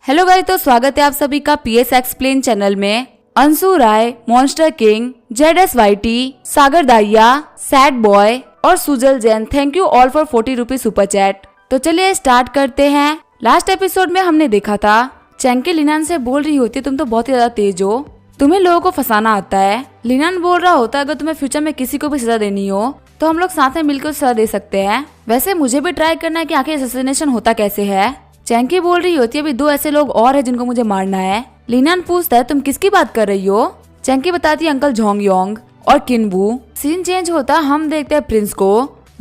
Hello guys, तो स्वागत है आप सभी का पीएस एक्सप्लेन चैनल में। अंशु राय, मॉन्स्टर किंग, ZSYT, सागर दाहिया, सैड बॉय और Sujal Jain, thank you all for 40 rupees super chat. तो चलिए स्टार्ट करते हैं। लास्ट एपिसोड में हमने देखा था चैंकी लिनान से बोल रही होती है, तुम तो बहुत ही ज्यादा तेज हो, तुम्हें लोगों को फंसाना आता है। लिनान बोल रहा होता है अगर तुम्हें फ्यूचर में किसी को भी सजा देनी हो तो हम लोग साथ में मिलकर सजा दे सकते हैं। वैसे मुझे भी ट्राई करना है कि आखिर असैसिनेशन होता कैसे है। चैंकी बोल रही होती है अभी 2 ऐसे लोग और हैं जिनको मुझे मारना है। लिनान पूछता है तुम किसकी बात कर रही हो। चैंकी बताती है अंकल जोंग योंग और किनबू। सीन चेंज होता है, हम देखते हैं प्रिंस को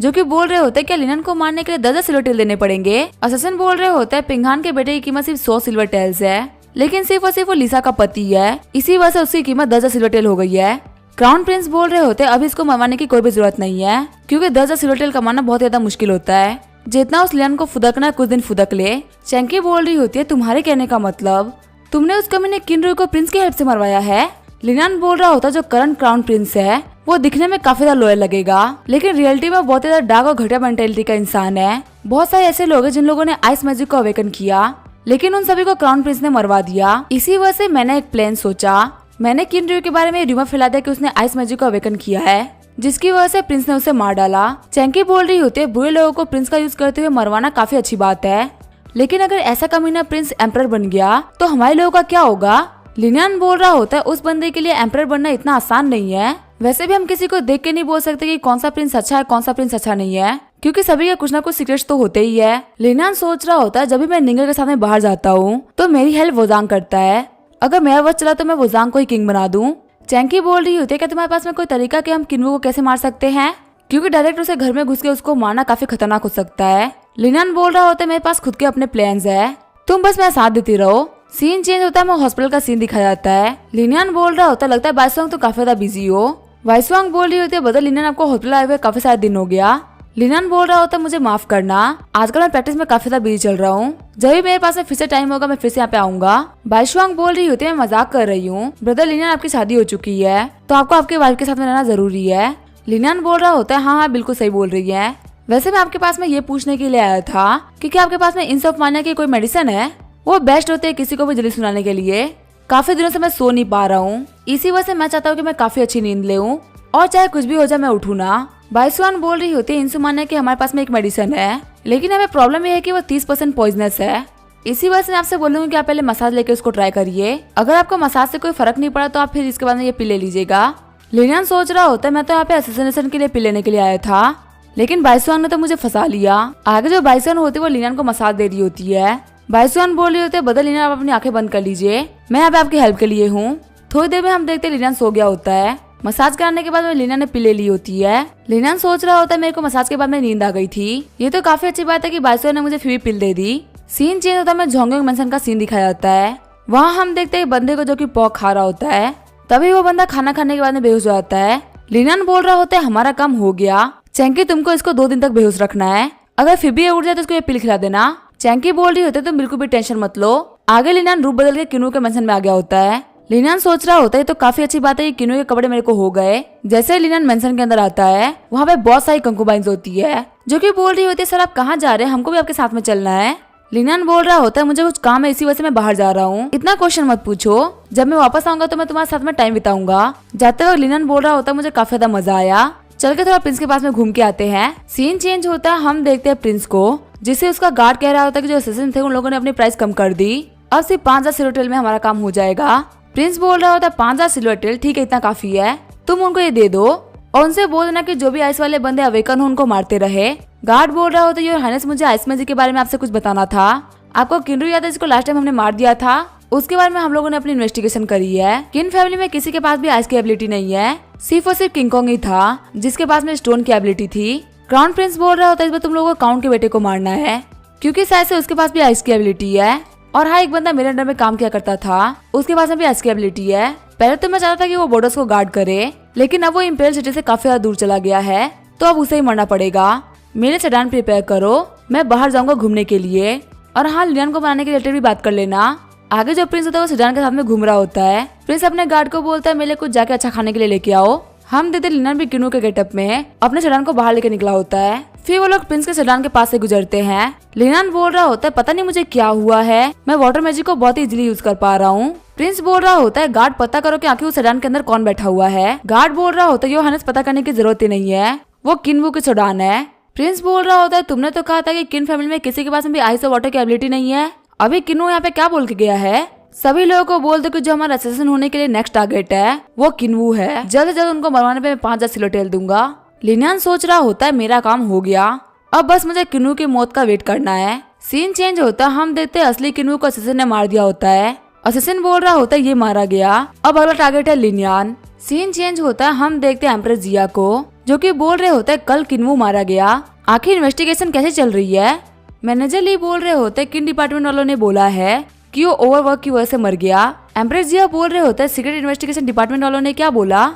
जो कि बोल रहे होते हैं क्या लिनान को मारने के लिए 10 सिल्वर टेल देने पड़ेंगे। असैसिन बोल रहे होते हैं पिंगहान के बेटे की कीमत सिर्फ 100 सिल्वर टेल्स है, लेकिन सिर्फ और सिर्फ वो लिसा का पति है, इसी वजह से उसकी कीमत 10 सिल्वर टेल हो गई है। क्राउन प्रिंस बोल रहे होते हैं अभी इसको मरवाने की कोई भी जरूरत नहीं है क्योंकि 10 सिल्वर टेल कमाना बहुत ज्यादा मुश्किल होता है। जितना उस लिनान को फुदकना कुछ दिन फुदक ले। चैंकी बोल रही होती है तुम्हारे कहने का मतलब तुमने उस कमीने किनरू को प्रिंस की हेल्प से मरवाया है। लिनान बोल रहा होता जो करंट क्राउन प्रिंस है वो दिखने में काफी ज्यादा लॉयल लगेगा, लेकिन रियलिटी में बहुत ज्यादा डार्क और घटिया मेंटेलिटी का इंसान है। बहुत सारे ऐसे लोग हैं जिन लोगों ने आइस मैजिक को अवेकन किया, लेकिन उन सभी को क्राउन प्रिंस ने मरवा दिया। इसी वजह से मैंने एक प्लान सोचा। मैंने किनरू के बारे में र्यूमर फैला दिया कि उसने आइस मैजिक को अवेकन किया है, जिसकी वजह से प्रिंस ने उसे मार डाला। चैंकी बोल रही होती है बुरे लोगों को प्रिंस का यूज करते हुए मरवाना काफी अच्छी बात है, लेकिन अगर ऐसा कमीना प्रिंस एम्परर बन गया तो हमारे लोगों का क्या होगा। लिनान बोल रहा होता है उस बंदे के लिए एम्परर बनना इतना आसान नहीं है। वैसे भी हम किसी को देख के नहीं बोल सकते कि कौन सा प्रिंस अच्छा है कौन सा प्रिंस अच्छा नहीं है, क्योंकि सभी के कुछ ना कुछ सीक्रेट्स तो होते ही है। लिनान सोच रहा होता है जब भी मैं निंगर के साथ में बाहर जाता हूँ तो मेरी हेल्प वोजांग करता है, अगर मेरा वक्त चला तो मैं वोजांग को ही किंग बना दूं। चैंकी बोल रही होती है कि तुम्हारे पास में कोई तरीका कि हम किनवू को कैसे मार सकते हैं, क्योंकि डायरेक्ट उसे घर में घुस के उसको मारना काफी खतरनाक हो सकता है। लिनान बोल रहा होता है मेरे पास खुद के अपने प्लान्स है, तुम बस मेरा साथ देती रहो। सीन चेंज होता है, मैं हॉस्पिटल का सीन दिखाया जाता है। लिनान बोल रहा होता है लगता है वाइसवांग तो काफी ज्यादा बिजी हो। वाइसवांग बोल रही होती है बदल लिनान आपको हॉस्पिटल आए हुए काफी सारे दिन हो गया। लिनान बोल रहा होता है मुझे माफ करना, आजकल मैं प्रैक्टिस में काफी ज्यादा बिजी चल रहा हूँ, जब भी मेरे पास में फिर से टाइम होगा मैं फिर से यहाँ पे आऊंगा। बाइशवांग बोल रही होती है मैं मजाक कर रही हूँ, ब्रदर लिनान आपकी शादी हो चुकी है तो आपको आपके वाइफ के साथ में रहना जरूरी है। लिनान बोल रहा होता है हाँ हाँ बिल्कुल सही बोल रही है। वैसे मैं आपके पास में ये पूछने के लिए आया था कि क्या आपके पास में इंसोम्निया की कोई मेडिसिन है, वो बेस्ट होते है किसी को भी जल्दी सुनाने के लिए। काफी दिनों से मैं सो नहीं पा रहा हूँ, इसी वजह से मैं चाहता हूँ कि मैं काफी अच्छी नींद ले और चाहे कुछ भी हो जाए मैं उठूँ ना। बाइसवान बोल रही होती है इंसोम्निया की हमारे पास में एक मेडिसिन है, लेकिन हमें प्रॉब्लम ये है कि वो 30% पॉइजनस है, इसी वजह से मैं आपसे बोलूंगी कि आप पहले मसाज लेके उसको ट्राई करिए। अगर आपको मसाज से कोई फर्क नहीं पड़ा तो आप फिर इसके बाद में ये पी ले लीजिएगा। लिनान सोच रहा होता है मैं तो यहाँ पे असैसिनेशन के लिए पी लेने के लिए आया था, लेकिन बाइसवान ने तो मुझे फंसा लिया। आगे जो बाइसवान होती है वो लिनान को मसाज दे रही होती है। बाइसवान बोल रही होती है बदल लिनान आप अपनी आंखें बंद कर लीजिए, मैं यहाँ पे आपकी हेल्प के लिए हूँ। थोड़ी देर में हम देखते लिनान सो गया होता है। मसाज कराने के बाद में लिनान ने पी ले ली होती है। लिनान सोच रहा होता है मेरे को मसाज के बाद में नींद आ गई थी, ये तो काफी अच्छी बात है कि बाइसवान ने मुझे फिर भी पिल दे दी। सीन चेंज होता है, मैं जोंग योंग मेंशन का सीन दिखाया जाता है। वहाँ हम देखते हैं बंदे को जो कि पॉक खा रहा होता है, तभी वो बंदा खाना खाने के बाद में बेहोश हो जाता है। लिनान बोल रहा होता है हमारा काम हो गया, चैंकी तुमको इसको 2 दिन तक बेहोश रखना है, अगर फिर भी ये उठ जाए तो इसको ये पिल खिला देना। चैंकी बोल रही होती है तुम बिल्कुल भी टेंशन मत लो। आगे लिनान रूप बदल के किनू के मेंशन में आ गया होता है। लिनान सोच रहा होता है तो काफी अच्छी बात है कि किनू के कपड़े मेरे को हो गए। जैसे लिनान मेंशन के अंदर आता है वहाँ पे बहुत सारी कंकुबाइंस होती है जो कि बोल रही होती है सर आप कहाँ जा रहे हैं, हमको भी आपके साथ में चलना है। लिनान बोल रहा होता है मुझे कुछ काम है इसी वजह से मैं बाहर जा रहा हूँ, इतना क्वेश्चन मत पूछो, जब मैं वापस आऊंगा तो मैं तुम्हारे साथ में टाइम बिताऊंगा। जाते वक्त लिनान बोल रहा होता है मुझे काफी ज्यादा मजा आया, चल के थोड़ा प्रिंस के पास में घूम के आते हैं। सीन चेंज होता है, हम देखते हैं प्रिंस को जिसे उसका गार्ड कह रहा होता है कि जो असैसिन थे उन लोगों ने अपनी प्राइस कम कर दी, अब सिर्फ 5000 सिल्वर टेल में हमारा काम हो जाएगा। प्रिंस बोल रहा होता है 5000 सिल्वर टेल ठीक है इतना काफी है, तुम उनको ये दे दो और उनसे बोल देना कि जो भी आइस वाले बंदे अवेकन हो उनको मारते रहे। गार्ड बोल रहा होता है योर हाइनेस मुझे आइस मैजिक के बारे में आपसे कुछ बताना था, आपको किनरू याद है जिसको लास्ट टाइम हमने मार दिया था, उसके बारे में हम लोगों ने अपनी इन्वेस्टिगेशन करी है। किन फैमिली में किसी के पास भी आइस की एबिलिटी नहीं है, सिर्फ और सिर्फ किंग कॉन्ग ही था जिसके पास में स्टोन की एबिलिटी थी। क्राउन प्रिंस बोल रहा होता है इस बार तुम लोगों को काउंट के बेटे को मारना है, क्योंकि शायद से उसके पास भी आइस की एबिलिटी है, और हाँ एक बंदा मेरे अंडर में काम किया करता था उसके पास में भी आइस की एबिलिटी है। पहले तो मैं चाहता था कि वो बॉर्डर्स को गार्ड करे, लेकिन अब वो इंपेरियल सिटी से काफी ज्यादा दूर चला गया है तो अब उसे ही मरना पड़ेगा। मेरे सेडान प्रिपेयर करो, मैं बाहर जाऊंगा घूमने के लिए, और हाँ लिनान को बनाने के रिलेटेड भी बात कर लेना। आगे जो प्रिंस होता है वो सेडान के साथ में घूम रहा होता है। प्रिंस अपने गार्ड को बोलता है मेरे कुछ जाके अच्छा खाने के लिए लेके आओ। हम देते लिनान भी किनू के गेटअप में अपने सेडान को बाहर लेके निकला होता है। फिर वो लोग प्रिंस के सेडान के पास से गुजरते हैं। लिनान बोल रहा होता है पता नहीं मुझे क्या हुआ है, मैं वाटर मैजिक को बहुत ही इजीली यूज कर पा रहा हूँ। प्रिंस बोल रहा होता है गार्ड पता करो कि आखिर उस सेडान के अंदर कौन बैठा हुआ है। गार्ड बोल रहा होता है योहानेस पता करने की जरूरत ही नहीं है, वो किन्वू की सेडान है। प्रिंस बोल रहा होता है तुमने तो कहा था कि किन फैमिली में किसी के पास भी आइस और वाटर की एबिलिटी नहीं है, अभी किन्वू यहाँ पे क्या बोल के गया है। सभी लोगों को बोल दो कि जो हमारा असैसिन होने के लिए नेक्स्ट टारगेट है वो किन्वू है, जल्द से जल्द उनको मरवाने पे मैं 5000 सिलोटेल दूंगा। लिनान सोच रहा होता है मेरा काम हो गया, अब बस मुझे किन्वू की मौत का वेट करना है। सीन चेंज होता है, हम देखते हैं असली किन्वू को असैसिन ने मार दिया होता है। असैसिन बोल रहा होता है ये मारा गया, अब अगला टारगेट है लिनियान। सीन चेंज होता है, हम देखते हैं एम्प्रेस जिया को जो कि बोल रहे होते हैं कल किन्वू मारा गया, आखिर इन्वेस्टिगेशन कैसे चल रही है। मैनेजर ली बोल रहे होते हैं किन डिपार्टमेंट वालों ने बोला है कि वो ओवरवर्क की वजह से मर गया। एम्प्रेस जिया बोल रहे होते हैं सीक्रेट इन्वेस्टिगेशन डिपार्टमेंट वालों ने क्या बोला।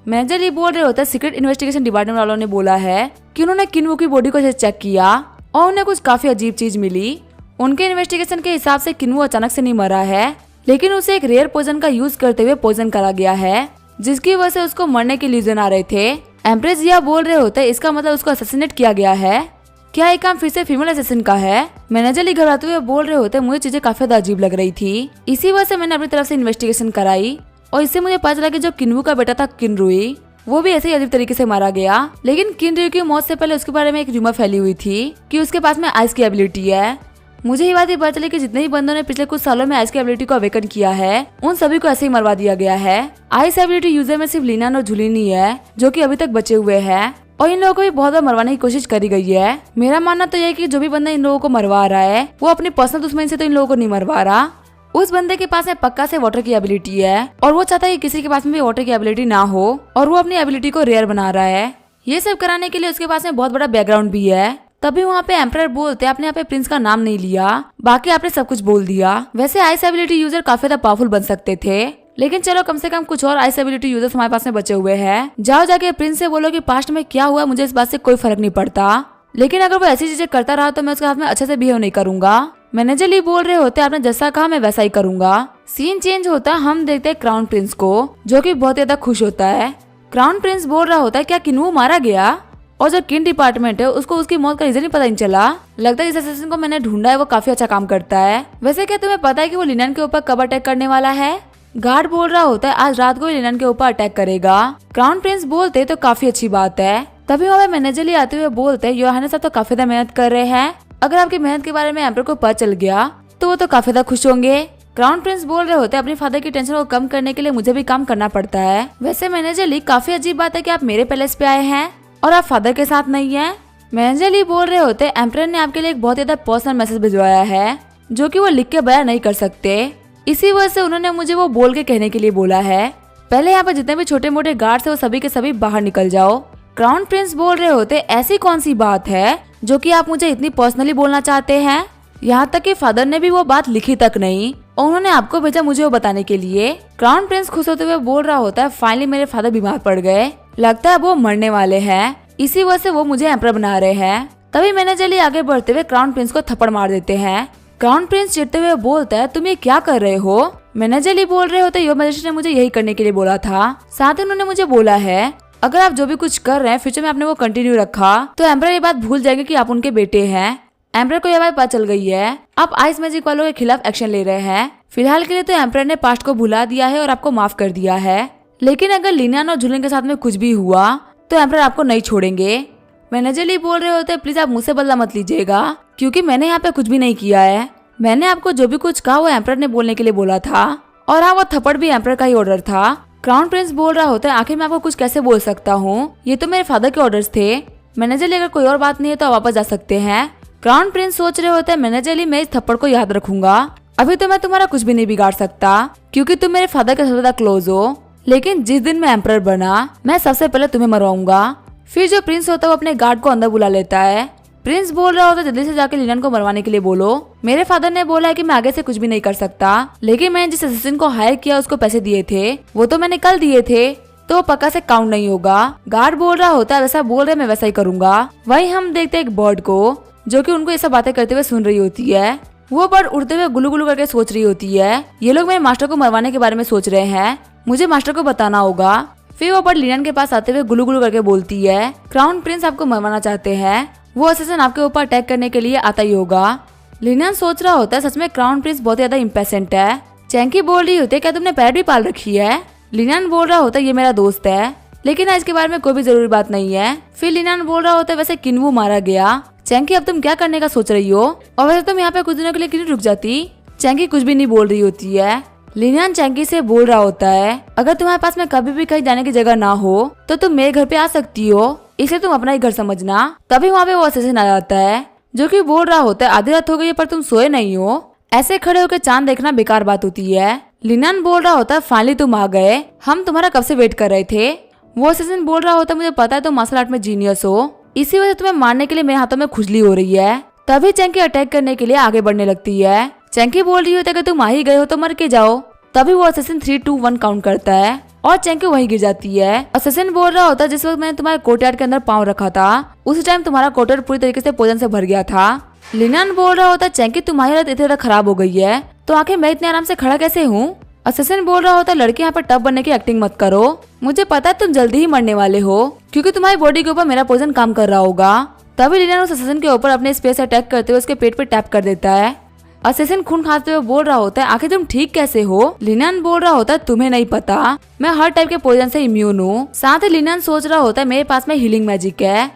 मैनेजर ली बोल रहे होते हैं सीक्रेट इन्वेस्टिगेशन डिपार्टमेंट वालों ने बोला है कि उन्होंने किन्वू की बॉडी को चेक किया और उन्हें कुछ काफी अजीब चीज मिली। उनके इन्वेस्टिगेशन के हिसाब से किन्वू अचानक से नहीं मरा है, लेकिन उसे एक रेयर पॉइजन का यूज करते हुए पॉइजन करा गया है, जिसकी वजह से उसको मरने के ल्यूजन आ रहे थे। एम्प्रेस जिया बोल रहे होते हैं इसका मतलब उसको असैसिनेट किया गया है, क्या ये काम फिर से फीमेल असैसिन का है। मैनेजर ली घबराते हुए बोल रहे होते मुझे चीजें काफी ज्यादा अजीब लग रही थी, इसी वजह से मैंने अपनी तरफ से इन्वेस्टिगेशन कराई और इससे मुझे पता चला कि जो किन्वू का बेटा था किनरुई वो भी ऐसे ही अजीब तरीके से मारा गया। लेकिन किनरुई की मौत से पहले उसके बारे में एक रूमर फैली हुई थी कि उसके पास में आइस की एबिलिटी है। मुझे ये बात ही पता चली कि जितने ही बंदों ने पिछले कुछ सालों में आइस की एबिलिटी को अवेकन किया है उन सभी को ऐसे ही मरवा दिया गया है। आइस एबिलिटी यूजर में सिर्फ लिनान और जुलिन ही है जो कि अभी तक बचे हुए हैं और इन लोगों को भी बहुत बार मरवाने की कोशिश करी गई है। मेरा मानना तो यह है कि जो भी बंदा इन लोगों को मरवा रहा है वो अपनी पर्सनल दुश्मनी से तो इन लोगों को नहीं मरवा रहा। उस बंदे के पास में पक्का से वाटर की एबिलिटी है और वो चाहता है कि किसी के पास में भी वाटर की एबिलिटी ना हो और वो अपनी एबिलिटी को रेयर बना रहा है। ये सब कराने के लिए उसके पास में बहुत बड़ा बैकग्राउंड भी है। तभी वहाँ पे एम्परर बोलते आपने यहाँ पे प्रिंस का नाम नहीं लिया, बाकी आपने सब कुछ बोल दिया। वैसे आइस एबिलिटी यूजर काफी ज्यादा पावरफुल बन सकते थे, लेकिन चलो कम से कम कुछ और आइस एबिलिटी यूजर्स हमारे पास में बचे हुए हैं। जाओ जाके प्रिंस से बोलो कि पास्ट में क्या हुआ मुझे इस बात से कोई फर्क नहीं पड़ता, लेकिन अगर वो ऐसी चीजें करता रहा तो मैं उसके हाथ में अच्छे से बिहेव नहीं करूंगा। मैनेजर ली बोल रहे होते आपने जैसा कहा मैं वैसा ही करूंगा। सीन चेंज होता है, हम देखते हैं क्राउन प्रिंस को जो कि बहुत ज्यादा खुश होता है। क्राउन प्रिंस बोल रहा होता है क्या किन्वू मारा गया, और जो किन डिपार्टमेंट है उसको उसकी मौत का रीजन ही पता नहीं चला। लगता है जिस असैसिन को मैंने ढूंढा है वो काफी अच्छा काम करता है। वैसे क्या तुम्हें पता है कि वो लिनन के ऊपर कब अटैक करने वाला है। गार्ड बोल रहा होता है आज रात को ही लिनन के ऊपर अटैक करेगा। क्राउन प्रिंस बोलते तो काफी अच्छी बात है। तभी वहाँ मैनेजर ली आते हुए बोलते योहानेस साहब तो काफी ज्यादा मेहनत कर रहे हैं, अगर आपकी मेहनत के बारे में एम्पर को पता चल गया तो वो तो काफी ज्यादा खुश होंगे। क्राउन प्रिंस बोल रहे होते अपने फादर की टेंशन को कम करने के लिए मुझे भी काम करना पड़ता है। वैसे मैनेजर ली काफी अजीब बात है कि आप मेरे पैलेस पे आए हैं और आप फादर के साथ नहीं है। मैनेजर ली बोल रहे होते एम्परर ने आपके लिए एक बहुत ज्यादा पर्सनल मैसेज भिजवाया है जो कि वो लिख के बयान नहीं कर सकते, इसी वजह से उन्होंने मुझे वो बोल के कहने के लिए बोला है। पहले यहाँ पर जितने भी छोटे मोटे गार्ड्स है वो सभी के सभी बाहर निकल जाओ। क्राउन प्रिंस बोल रहे होते ऐसी कौन सी बात है जो कि आप मुझे इतनी पर्सनली बोलना चाहते हैं, यहाँ तक कि फादर ने भी वो बात लिखी तक नहीं और उन्होंने आपको भेजा मुझे वो बताने के लिए। क्राउन प्रिंस खुश होते हुए बोल रहा होता है फाइनली मेरे फादर बीमार पड़ गए, लगता है वो मरने वाले हैं, इसी वजह से वो मुझे एम्परर बना रहे हैं। तभी मैनेजर ली आगे बढ़ते हुए क्राउन प्रिंस को थप्पड़ मार देते हैं। क्राउन प्रिंस चिढ़ते हुए बोलता है तुम ये क्या कर रहे हो। मैनेजर ली बोल रहे होते योर मैजेस्टी ने मुझे यही करने के लिए बोला था, साथ ही उन्होंने मुझे बोला है अगर आप जो भी कुछ कर रहे हैं फ्यूचर में आपने वो कंटिन्यू रखा तो एम्परर ये बात भूल जाएंगे कि आप उनके बेटे हैं। एम्परर को यह बात पता चल गई है, आप आइस मैजिक वालों के खिलाफ एक्शन ले रहे हैं। फिलहाल के लिए तो एम्परर ने पास्ट को भुला दिया है और आपको माफ कर दिया है, लेकिन अगर लिनियन और जुलिन के साथ में कुछ भी हुआ तो एम्परर आपको नहीं छोड़ेंगे। मैनेजर ली बोल रहे होते प्लीज आप मुझसे बदला मत लीजिएगा, क्योंकि मैंने यहाँ पे कुछ भी नहीं किया है। मैंने आपको जो भी कुछ कहा वो एम्परर ने बोलने के लिए बोला था, और हाँ वो थप्पड़ भी एम्परर का ही ऑर्डर था। क्राउन प्रिंस बोल रहा होता है आखिर मैं आपको कुछ कैसे बोल सकता हूँ, ये तो मेरे फादर के ऑर्डर्स थे। मैनेजर ली अगर कोई और बात नहीं है तो आप वापस जा सकते हैं। क्राउन प्रिंस सोच रहे होते हैं मैनेजर ली मैं इस थप्पड़ को याद रखूंगा, अभी तो मैं तुम्हारा कुछ भी नहीं बिगाड़ सकता क्योंकि तुम मेरे फादर के सबसे ज्यादा क्लोज हो, लेकिन जिस दिन मैं एम्परर बना मैं सबसे पहले तुम्हें मरवाऊंगा। फिर जो प्रिंस होता है वो अपने गार्ड को अंदर बुला लेता है। प्रिंस बोल रहा होता है जल्दी से जाके लिनन को मरवाने के लिए बोलो, मेरे फादर ने बोला है कि मैं आगे से कुछ भी नहीं कर सकता, लेकिन मैंने जिस असिस्टेंट को हायर किया उसको पैसे दिए थे वो तो मैंने कल दिए थे तो वो पक्का से काउंट नहीं होगा। गार्ड बोल रहा होता है वैसा बोल रहे मैं वैसा ही करूंगा। वही हम देखते एक बर्ड को जो कि उनको ये सब बातें करते हुए सुन रही होती है। वो बर्ड उड़ते हुए गुलू गुलू करके सोच रही होती है ये लोग मेरे मास्टर को मरवाने के बारे में सोच रहे हैं, मुझे मास्टर को बताना होगा। फिर वो बर्ड लिनन के पास आते हुए गुलू गुलू करके बोलती है क्राउन प्रिंस आपको मरवाना चाहते हैं, वो असिस्टेंट आपके ऊपर अटैक करने के लिए आता ही होगा। लिनियन सोच रहा होता है सच में क्राउन प्रिंस बहुत ज्यादा इम्पेशेंट है। चैंकी बोल रही होती है क्या तुमने पैर भी पाल रखी है। लिनियन बोल रहा होता है ये मेरा दोस्त है, लेकिन इसके बारे में कोई भी जरूरी बात नहीं है। फिर लिनियन बोल रहा होता है वैसे किन्वू मारा गया। चैंकी अब तुम क्या करने का सोच रही हो, और वैसे तुम यहाँ पे कुछ दिनों के लिए क्यों रुक जाती। चैंकी कुछ भी नहीं बोल रही होती है। लिनियन चैंकी से बोल रहा होता है अगर तुम्हारे पास में कभी भी कहीं जाने की जगह ना हो तो तुम मेरे घर पे आ सकती हो, इसलिए तुम अपना ही घर समझना। तभी वहाँ पे वो असिस्टेंट आ जाता है जो कि बोल रहा होता है आधी रात हो गई है पर तुम सोए नहीं हो, ऐसे खड़े होकर चांद देखना बेकार बात होती है। लिनियन बोल रहा होता है फाइनली तुम आ गए, हम तुम्हारा कब से वेट कर रहे थे। वो असिस्टेंट बोल रहा होता है मुझे पता है तुम मार्शल आर्ट में जीनियस हो, इसी वजह से तुम्हें मारने के लिए मेरे हाथों में खुजली हो रही है। तभी चैंकी अटैक करने के लिए आगे बढ़ने लगती है। चैंकी बोल रही होती है कि तुम आ ही गए हो तो मर के जाओ। तभी वो असिस्टेंट 3, 2, 1 काउंट करता है और चैंकी वहीं गिर जाती है। असिस्टेंट बोल रहा होता है जिस वक्त मैंने तुम्हारे कोर्टयार्ड के अंदर पाँव रखा था उस टाइम तुम्हारा कोर्टयार्ड पूरी तरीके से पोजन से भर गया था। लिनियन बोल रहा होता है चैंकी तुम्हारी हालत इतनी ज्यादा खराब हो गई है तो आखिर मैं इतने आराम से खड़ा कैसे हूँ। असिस्टेंट बोल रहा होता है लड़के यहाँ पर टफ बनने की एक्टिंग मत करो, मुझे पता है तुम जल्दी ही मरने वाले हो क्योंकि तुम्हारी बॉडी के ऊपर मेरा पोजन काम कर रहा होगा। तभी लिनियन उस असिस्टेंट के ऊपर अपने स्पेस अटैक करते हुए उसके पेट पे टैप कर देता है। असिस्टेंट खून खाते हुए बोल रहा होता है आखिर तुम ठीक कैसे हो। लिनियन बोल रहा होता है तुम्हें नहीं पता, मैं हर टाइप के पोजन से इम्यून हूँ। साथ ही लिनियन सोच रहा होता है मेरे पास में हीलिंग मैजिक है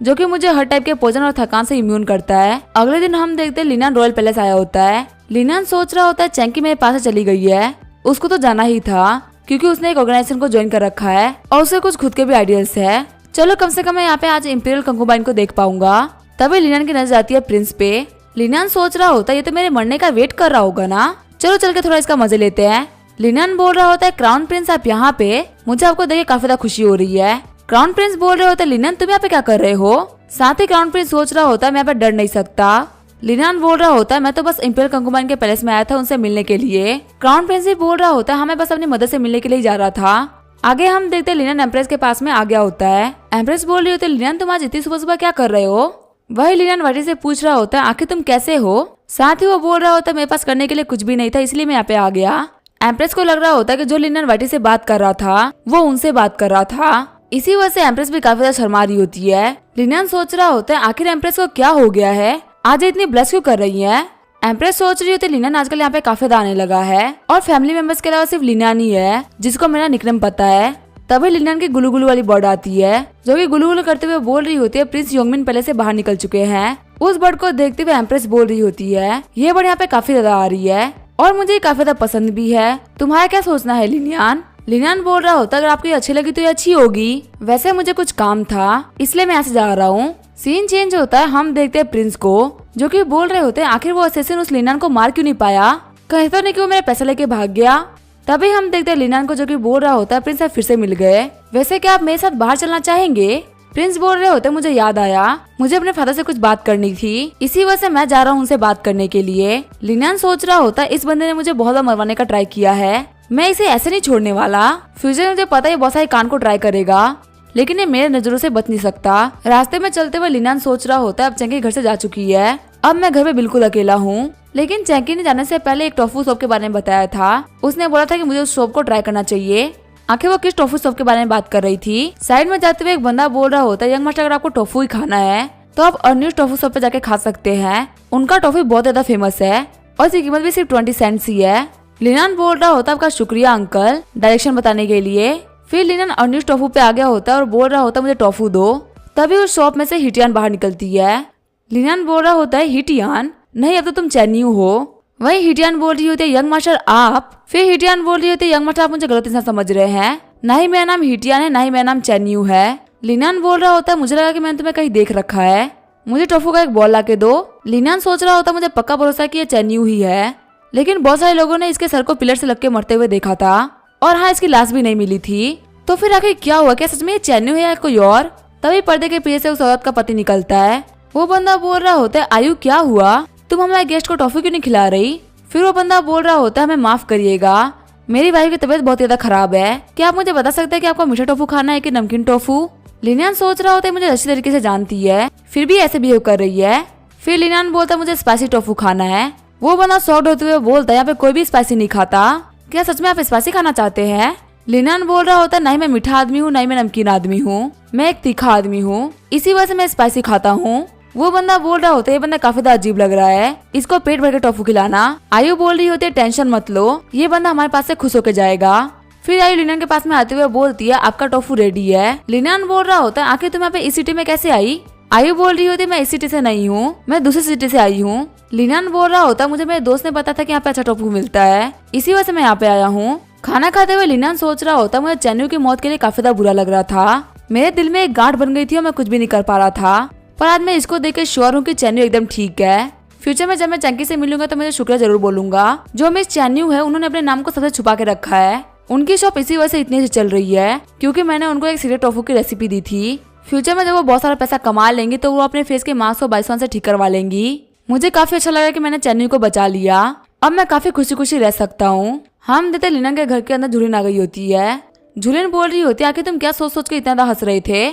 जो कि मुझे हर टाइप के पोजन और थकान से इम्यून करता है। अगले दिन हम देखते हैं लिनियन रॉयल पैलेस आया होता है। लिनियन सोच रहा होता है चैंकी मेरे पास से चली गई है, उसको तो जाना ही था क्योंकि उसने एक ऑर्गेनाइजेशन को ज्वाइन कर रखा है और उसे कुछ खुद के भी आइडियल्स है। चलो कम से कम मैं यहाँ पे आज इंपीरियल कंकुबाइन को देख पाऊंगा। तभी लिनियन की नजर आती है प्रिंस पे। लिनियन सोच रहा होता है ये तो मेरे मरने का वेट कर रहा होगा ना, चलो चल के थोड़ा इसका मजे लेते हैं। लिनियन बोल रहा होता है क्राउन प्रिंस आप यहाँ पे, मुझे आपको देख के काफी ज्यादा खुशी हो रही है। क्राउन प्रिंस बोल रहे होते हैं लिनियन तुम यहाँ पे क्या कर रहे हो। साथ ही क्राउन प्रिंस सोच रहा होता है मैं यहाँ पे डर नहीं सकता। लिनियन बोल रहा होता है मैं तो बस इंपीरियल कंकुबाइन के पैलेस में आया था उनसे मिलने के लिए। क्राउन प्रिंस भी बोल रहा होता है हमें बस अपनी मदर से मिलने के लिए जा रहा था। आगे हम देखते हैं लिनियन एम्प्रेस के पास में आ गया होता है। एम्प्रेस बोल रही होती है लिनियन तुम आज इतनी सुबह सुबह क्या कर रहे हो। वही लिनियन वाइटी से पूछ रहा होता है आखिर तुम कैसे हो। साथ ही वो बोल रहा होता है मेरे पास करने के लिए कुछ भी नहीं था इसलिए मैं यहाँ पे आ गया। एम्प्रेस को लग रहा होता है कि जो लिनियन वाइटी से बात कर रहा था वो उनसे बात कर रहा था, इसी वजह से एम्प्रेस भी काफी ज्यादा शर्मा रही होती है। लिनियन सोच रहा होता है आखिर एम्प्रेस को क्या हो गया है, आज इतनी ब्लश क्यों कर रही है। एम्प्रेस सोच रही होती है लिनियन आजकल यहाँ पे काफी ज्यादा आने लगा है और फैमिली मेंबर्स के अलावा सिर्फ लिनियन ही है जिसको मेरा निकनेम पता है। तभी लिनियन की गुलू गुलू वाली बर्ड आती है जो कि गुलू गुलू करते हुए बोल रही होती है प्रिंस योंगमिन पहले से बाहर निकल चुके हैं। उस बर्ड को देखते हुए एम्प्रेस बोल रही होती है ये बर्ड यहाँ पे काफी ज्यादा आ रही है और मुझे काफी ज्यादा पसंद भी है, तुम्हारा क्या सोचना है लिनियन। लिनियन बोल रहा होता अगर आपको अच्छी लगी तो ये अच्छी होगी, वैसे मुझे कुछ काम था इसलिए मैं यहाँ से जा रहा हूँ। सीन चेंज होता है, हम देखते हैं प्रिंस को जो कि बोल रहे होते हैं आखिर वो असिस्टेंट उस लिनियन को मार क्यों नहीं पाया, कहीं तो नहीं कि वो मेरे पैसे लेके भाग गया। तभी हम देखते हैं लिनियन को जो कि बोल रहा होता है प्रिंस आप फिर से मिल गए, वैसे क्या आप मेरे साथ बाहर चलना चाहेंगे। प्रिंस बोल रहे होते मुझे याद आया मुझे अपने फादर से कुछ बात करनी थी, इसी वजह से मैं जा रहा हूँ उनसे बात करने के लिए। लिनियन सोच रहा होता है इस बंदे ने मुझे बहुत बार मरवाने का ट्राई किया है, मैं इसे ऐसे नहीं छोड़ने वाला। फ्यूचर में मुझे पता है बहुत सारे कान को ट्राई करेगा लेकिन ये मेरे नजरों से बच नहीं सकता। रास्ते में चलते हुए लिनियन सोच रहा होता है अब चैंकी घर से जा चुकी है, अब मैं घर में बिल्कुल अकेला हूँ। लेकिन चैंकी ने जाने से पहले एक टोफू शॉप के बारे में बताया था, उसने बोला था कि मुझे उस शॉप को ट्राई करना चाहिए। आखिर वो किस टोफू शॉप के बारे में बात कर रही थी। साइड में जाते हुए एक बंदा बोल रहा होता है यंग मास्टर अगर आपको टोफू ही खाना है तो आप अर्न्यूज टोफू शॉप पे जाके खा सकते हैं, उनका टोफू बहुत ज्यादा फेमस है और इसकी कीमत भी सिर्फ 20 सेंट्स ही है। लिनियन बोल रहा होता है आपका शुक्रिया अंकल डायरेक्शन बताने के लिए। फिर लिनियन अर्न्यूज टोफू पे आ गया होता है और बोल रहा होता है मुझे टोफू दो। तभी उस शॉप में से हिटियान बाहर निकलती है। लिनियन बोल रहा होता है हिटियान नहीं अब तो तुम चैन्यू हो। वही हिटियान बोल रही होती है यंग मास्टर आप। फिर हिटियान बोल रही होती है यंग मास्टर आप मुझे गलत इंसान समझ रहे हैं, ना ही मेरा नाम हिटियान है ना ही मेरा नाम चैन्यू है। लिनियन बोल रहा होता है मुझे लगा कि मैंने तुम्हें कहीं देख रखा है, मुझे टोफू का एक बॉल ला के दो। लिनियन सोच रहा होता मुझे पक्का भरोसा कि ये चैन्यू ही है, लेकिन बहुत सारे लोगों ने इसके सर को पिलर से लग के मरते हुए देखा था और हाँ इसकी लाश भी नहीं मिली थी। तो फिर आखिर क्या हुआ, क्या सच में ये चैन्यू है या कोई और। तभी पर्दे के पीछे से उस औरत का पति निकलता है। वो बंदा बोल रहा होता है आयु क्या हुआ, तुम हमारे गेस्ट को टॉफी क्यों नहीं खिला रही। फिर वो बंदा बोल रहा होता है हमें माफ करिएगा मेरी वाइफ की तबीयत बहुत ज्यादा खराब है, क्या आप मुझे बता सकते हैं कि आपको मीठा टोफू खाना है कि नमकीन टोफू। लिनियन सोच रहा होता है मुझे अच्छी तरीके से जानती है फिर भी ऐसे बिहेव कर रही है। फिर लिनियन बोलता है मुझे स्पाइसी टोफू खाना है। वो बंदा शॉक्ड होते हुए बोलता है यहाँ पे कोई भी स्पाइसी नहीं खाता, क्या सच में आप स्पाइसी खाना चाहते हैं। लिनियन बोल रहा होता है नहीं मैं मीठा आदमी हूँ नहीं मैं नमकीन आदमी हूँ, मैं एक तीखा आदमी हूँ, इसी वजह से मैं स्पाइसी खाता हूँ। वो बंदा बोल रहा होता है ये बंदा काफी ज्यादा अजीब लग रहा है, इसको पेट भर के टॉफू खिलाना। आयु बोल रही होती है टेंशन मत लो, ये बंदा हमारे पास से खुश होके जाएगा। फिर आयु लिनन के पास में आते हुए बोलती है आपका टॉफू रेडी है। लिनन बोल रहा होता है आखिर तुम यहाँ पे इस सिटी में कैसे आई। आयु बोल रही होती है मैं इस सिटी से नहीं हूँ, मैं दूसरी सिटी से आई हूँ। लिनन बोल रहा होता है मुझे मेरे दोस्त ने बताया था कि यहाँ पे अच्छा टॉफू मिलता है, इसी वजह से मैं यहाँ पे आया हूँ। खाना खाते हुए लिनन सोच रहा होता मुझे चैन्यू की मौत के लिए काफी ज्यादा बुरा लग रहा था, मेरे दिल में एक गांठ बन गई थी और मैं कुछ भी नहीं कर पा रहा था, पर आज मैं इसको देख के श्योर हूँ कि चैन्यू एकदम ठीक है। फ्यूचर में जब मैं चंकी से मिलूंगा तो मुझे शुक्रिया जरूर बोलूंगा, जो मिस चैन्यू है उन्होंने अपने नाम को सबसे छुपा के रखा है। उनकी शॉप इसी वजह से इतनी से चल रही है क्योंकि मैंने उनको एक सीक्रेट टॉफू की रेसिपी दी थी। फ्यूचर में जब वो बहुत सारा पैसा कमा लेंगी तो वो अपने फेस के मास्क को बाइसवान से ठीक करवा लेंगी। मुझे काफी अच्छा लगा कि मैंने चैन्यू को बचा लिया, अब मैं काफी खुशी खुशी रह सकता हूँ। हम देते लिनन के घर के अंदर झूलिन आ गई होती है। झूलिन बोल रही होती है आखिर तुम क्या सोच सोच के इतना ज्यादा हंस रहे थे,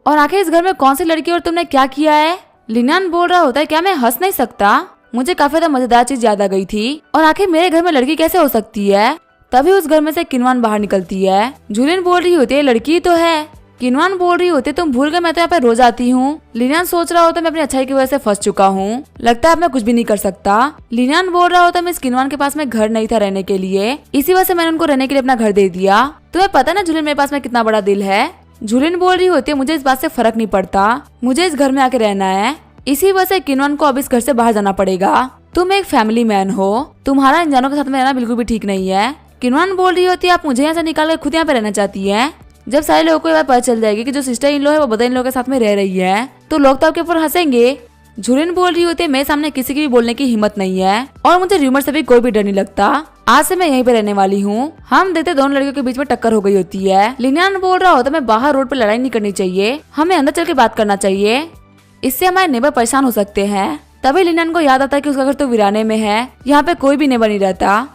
और आखिर इस घर में कौन सी लड़की और तुमने क्या किया है। लिनन बोल रहा होता है क्या मैं हंस नहीं सकता, मुझे काफी ज्यादा मजेदार चीज याद आ गई थी, और आखिर मेरे घर में लड़की कैसे हो सकती है। तभी उस घर में से किनवान बाहर निकलती है। झूलिन बोल रही होती है लड़की तो है। किनवान बोल रही होती है तुम भूल गए मैं तो यहाँ पे रोज आती हूँ। लिनन सोच रहा होता मैं अपनी अच्छाई की वजह से फंस चुका हूँ, लगता है अब मैं कुछ भी नहीं कर सकता। लिनन बोल रहा होता मैं इस किनवान के पास में घर नहीं था रहने के लिए, इसी वजह से मैंने उनको रहने के लिए अपना घर दे दिया। तुम्हें पता ना झूलिन मेरे पास में कितना बड़ा दिल है। झूलिन बोल रही होती है मुझे इस बात से फर्क नहीं पड़ता, मुझे इस घर में आके रहना है, इसी वजह से किनवान को अब इस घर से बाहर जाना पड़ेगा। तुम एक फैमिली मैन हो, तुम्हारा इंसानों के साथ में रहना बिल्कुल भी ठीक नहीं है। किनवान बोल रही होती है आप मुझे यहाँ से निकाल कर खुद यहाँ पे रहना चाहती है। जब सारे लोगों को ये बात पता चल जाएगी कि जो सिस्टर इन लो है वो बदर इन लो के साथ में रह रही है तो लोग तो आपके ऊपर हंसेंगे। झूलिन बोल रही होती है मेरे सामने किसी की भी बोलने की हिम्मत नहीं है और मुझे र्यूमर से भी कोई भी डर नहीं लगता, आज से मैं यहीं पे रहने वाली हूँ। हम देखते दोनों लड़कियों के बीच में टक्कर हो गई होती है। लिनन बोल रहा होता मैं बाहर रोड पे लड़ाई नहीं करनी चाहिए, हमें अंदर चल के बात करना चाहिए, इससे हमारे नेबर परेशान हो सकते हैं। तभी लिनन को याद आता है कि उसका घर तो वीराने में है, यहाँ पे कोई भी नेबर नहीं रहता।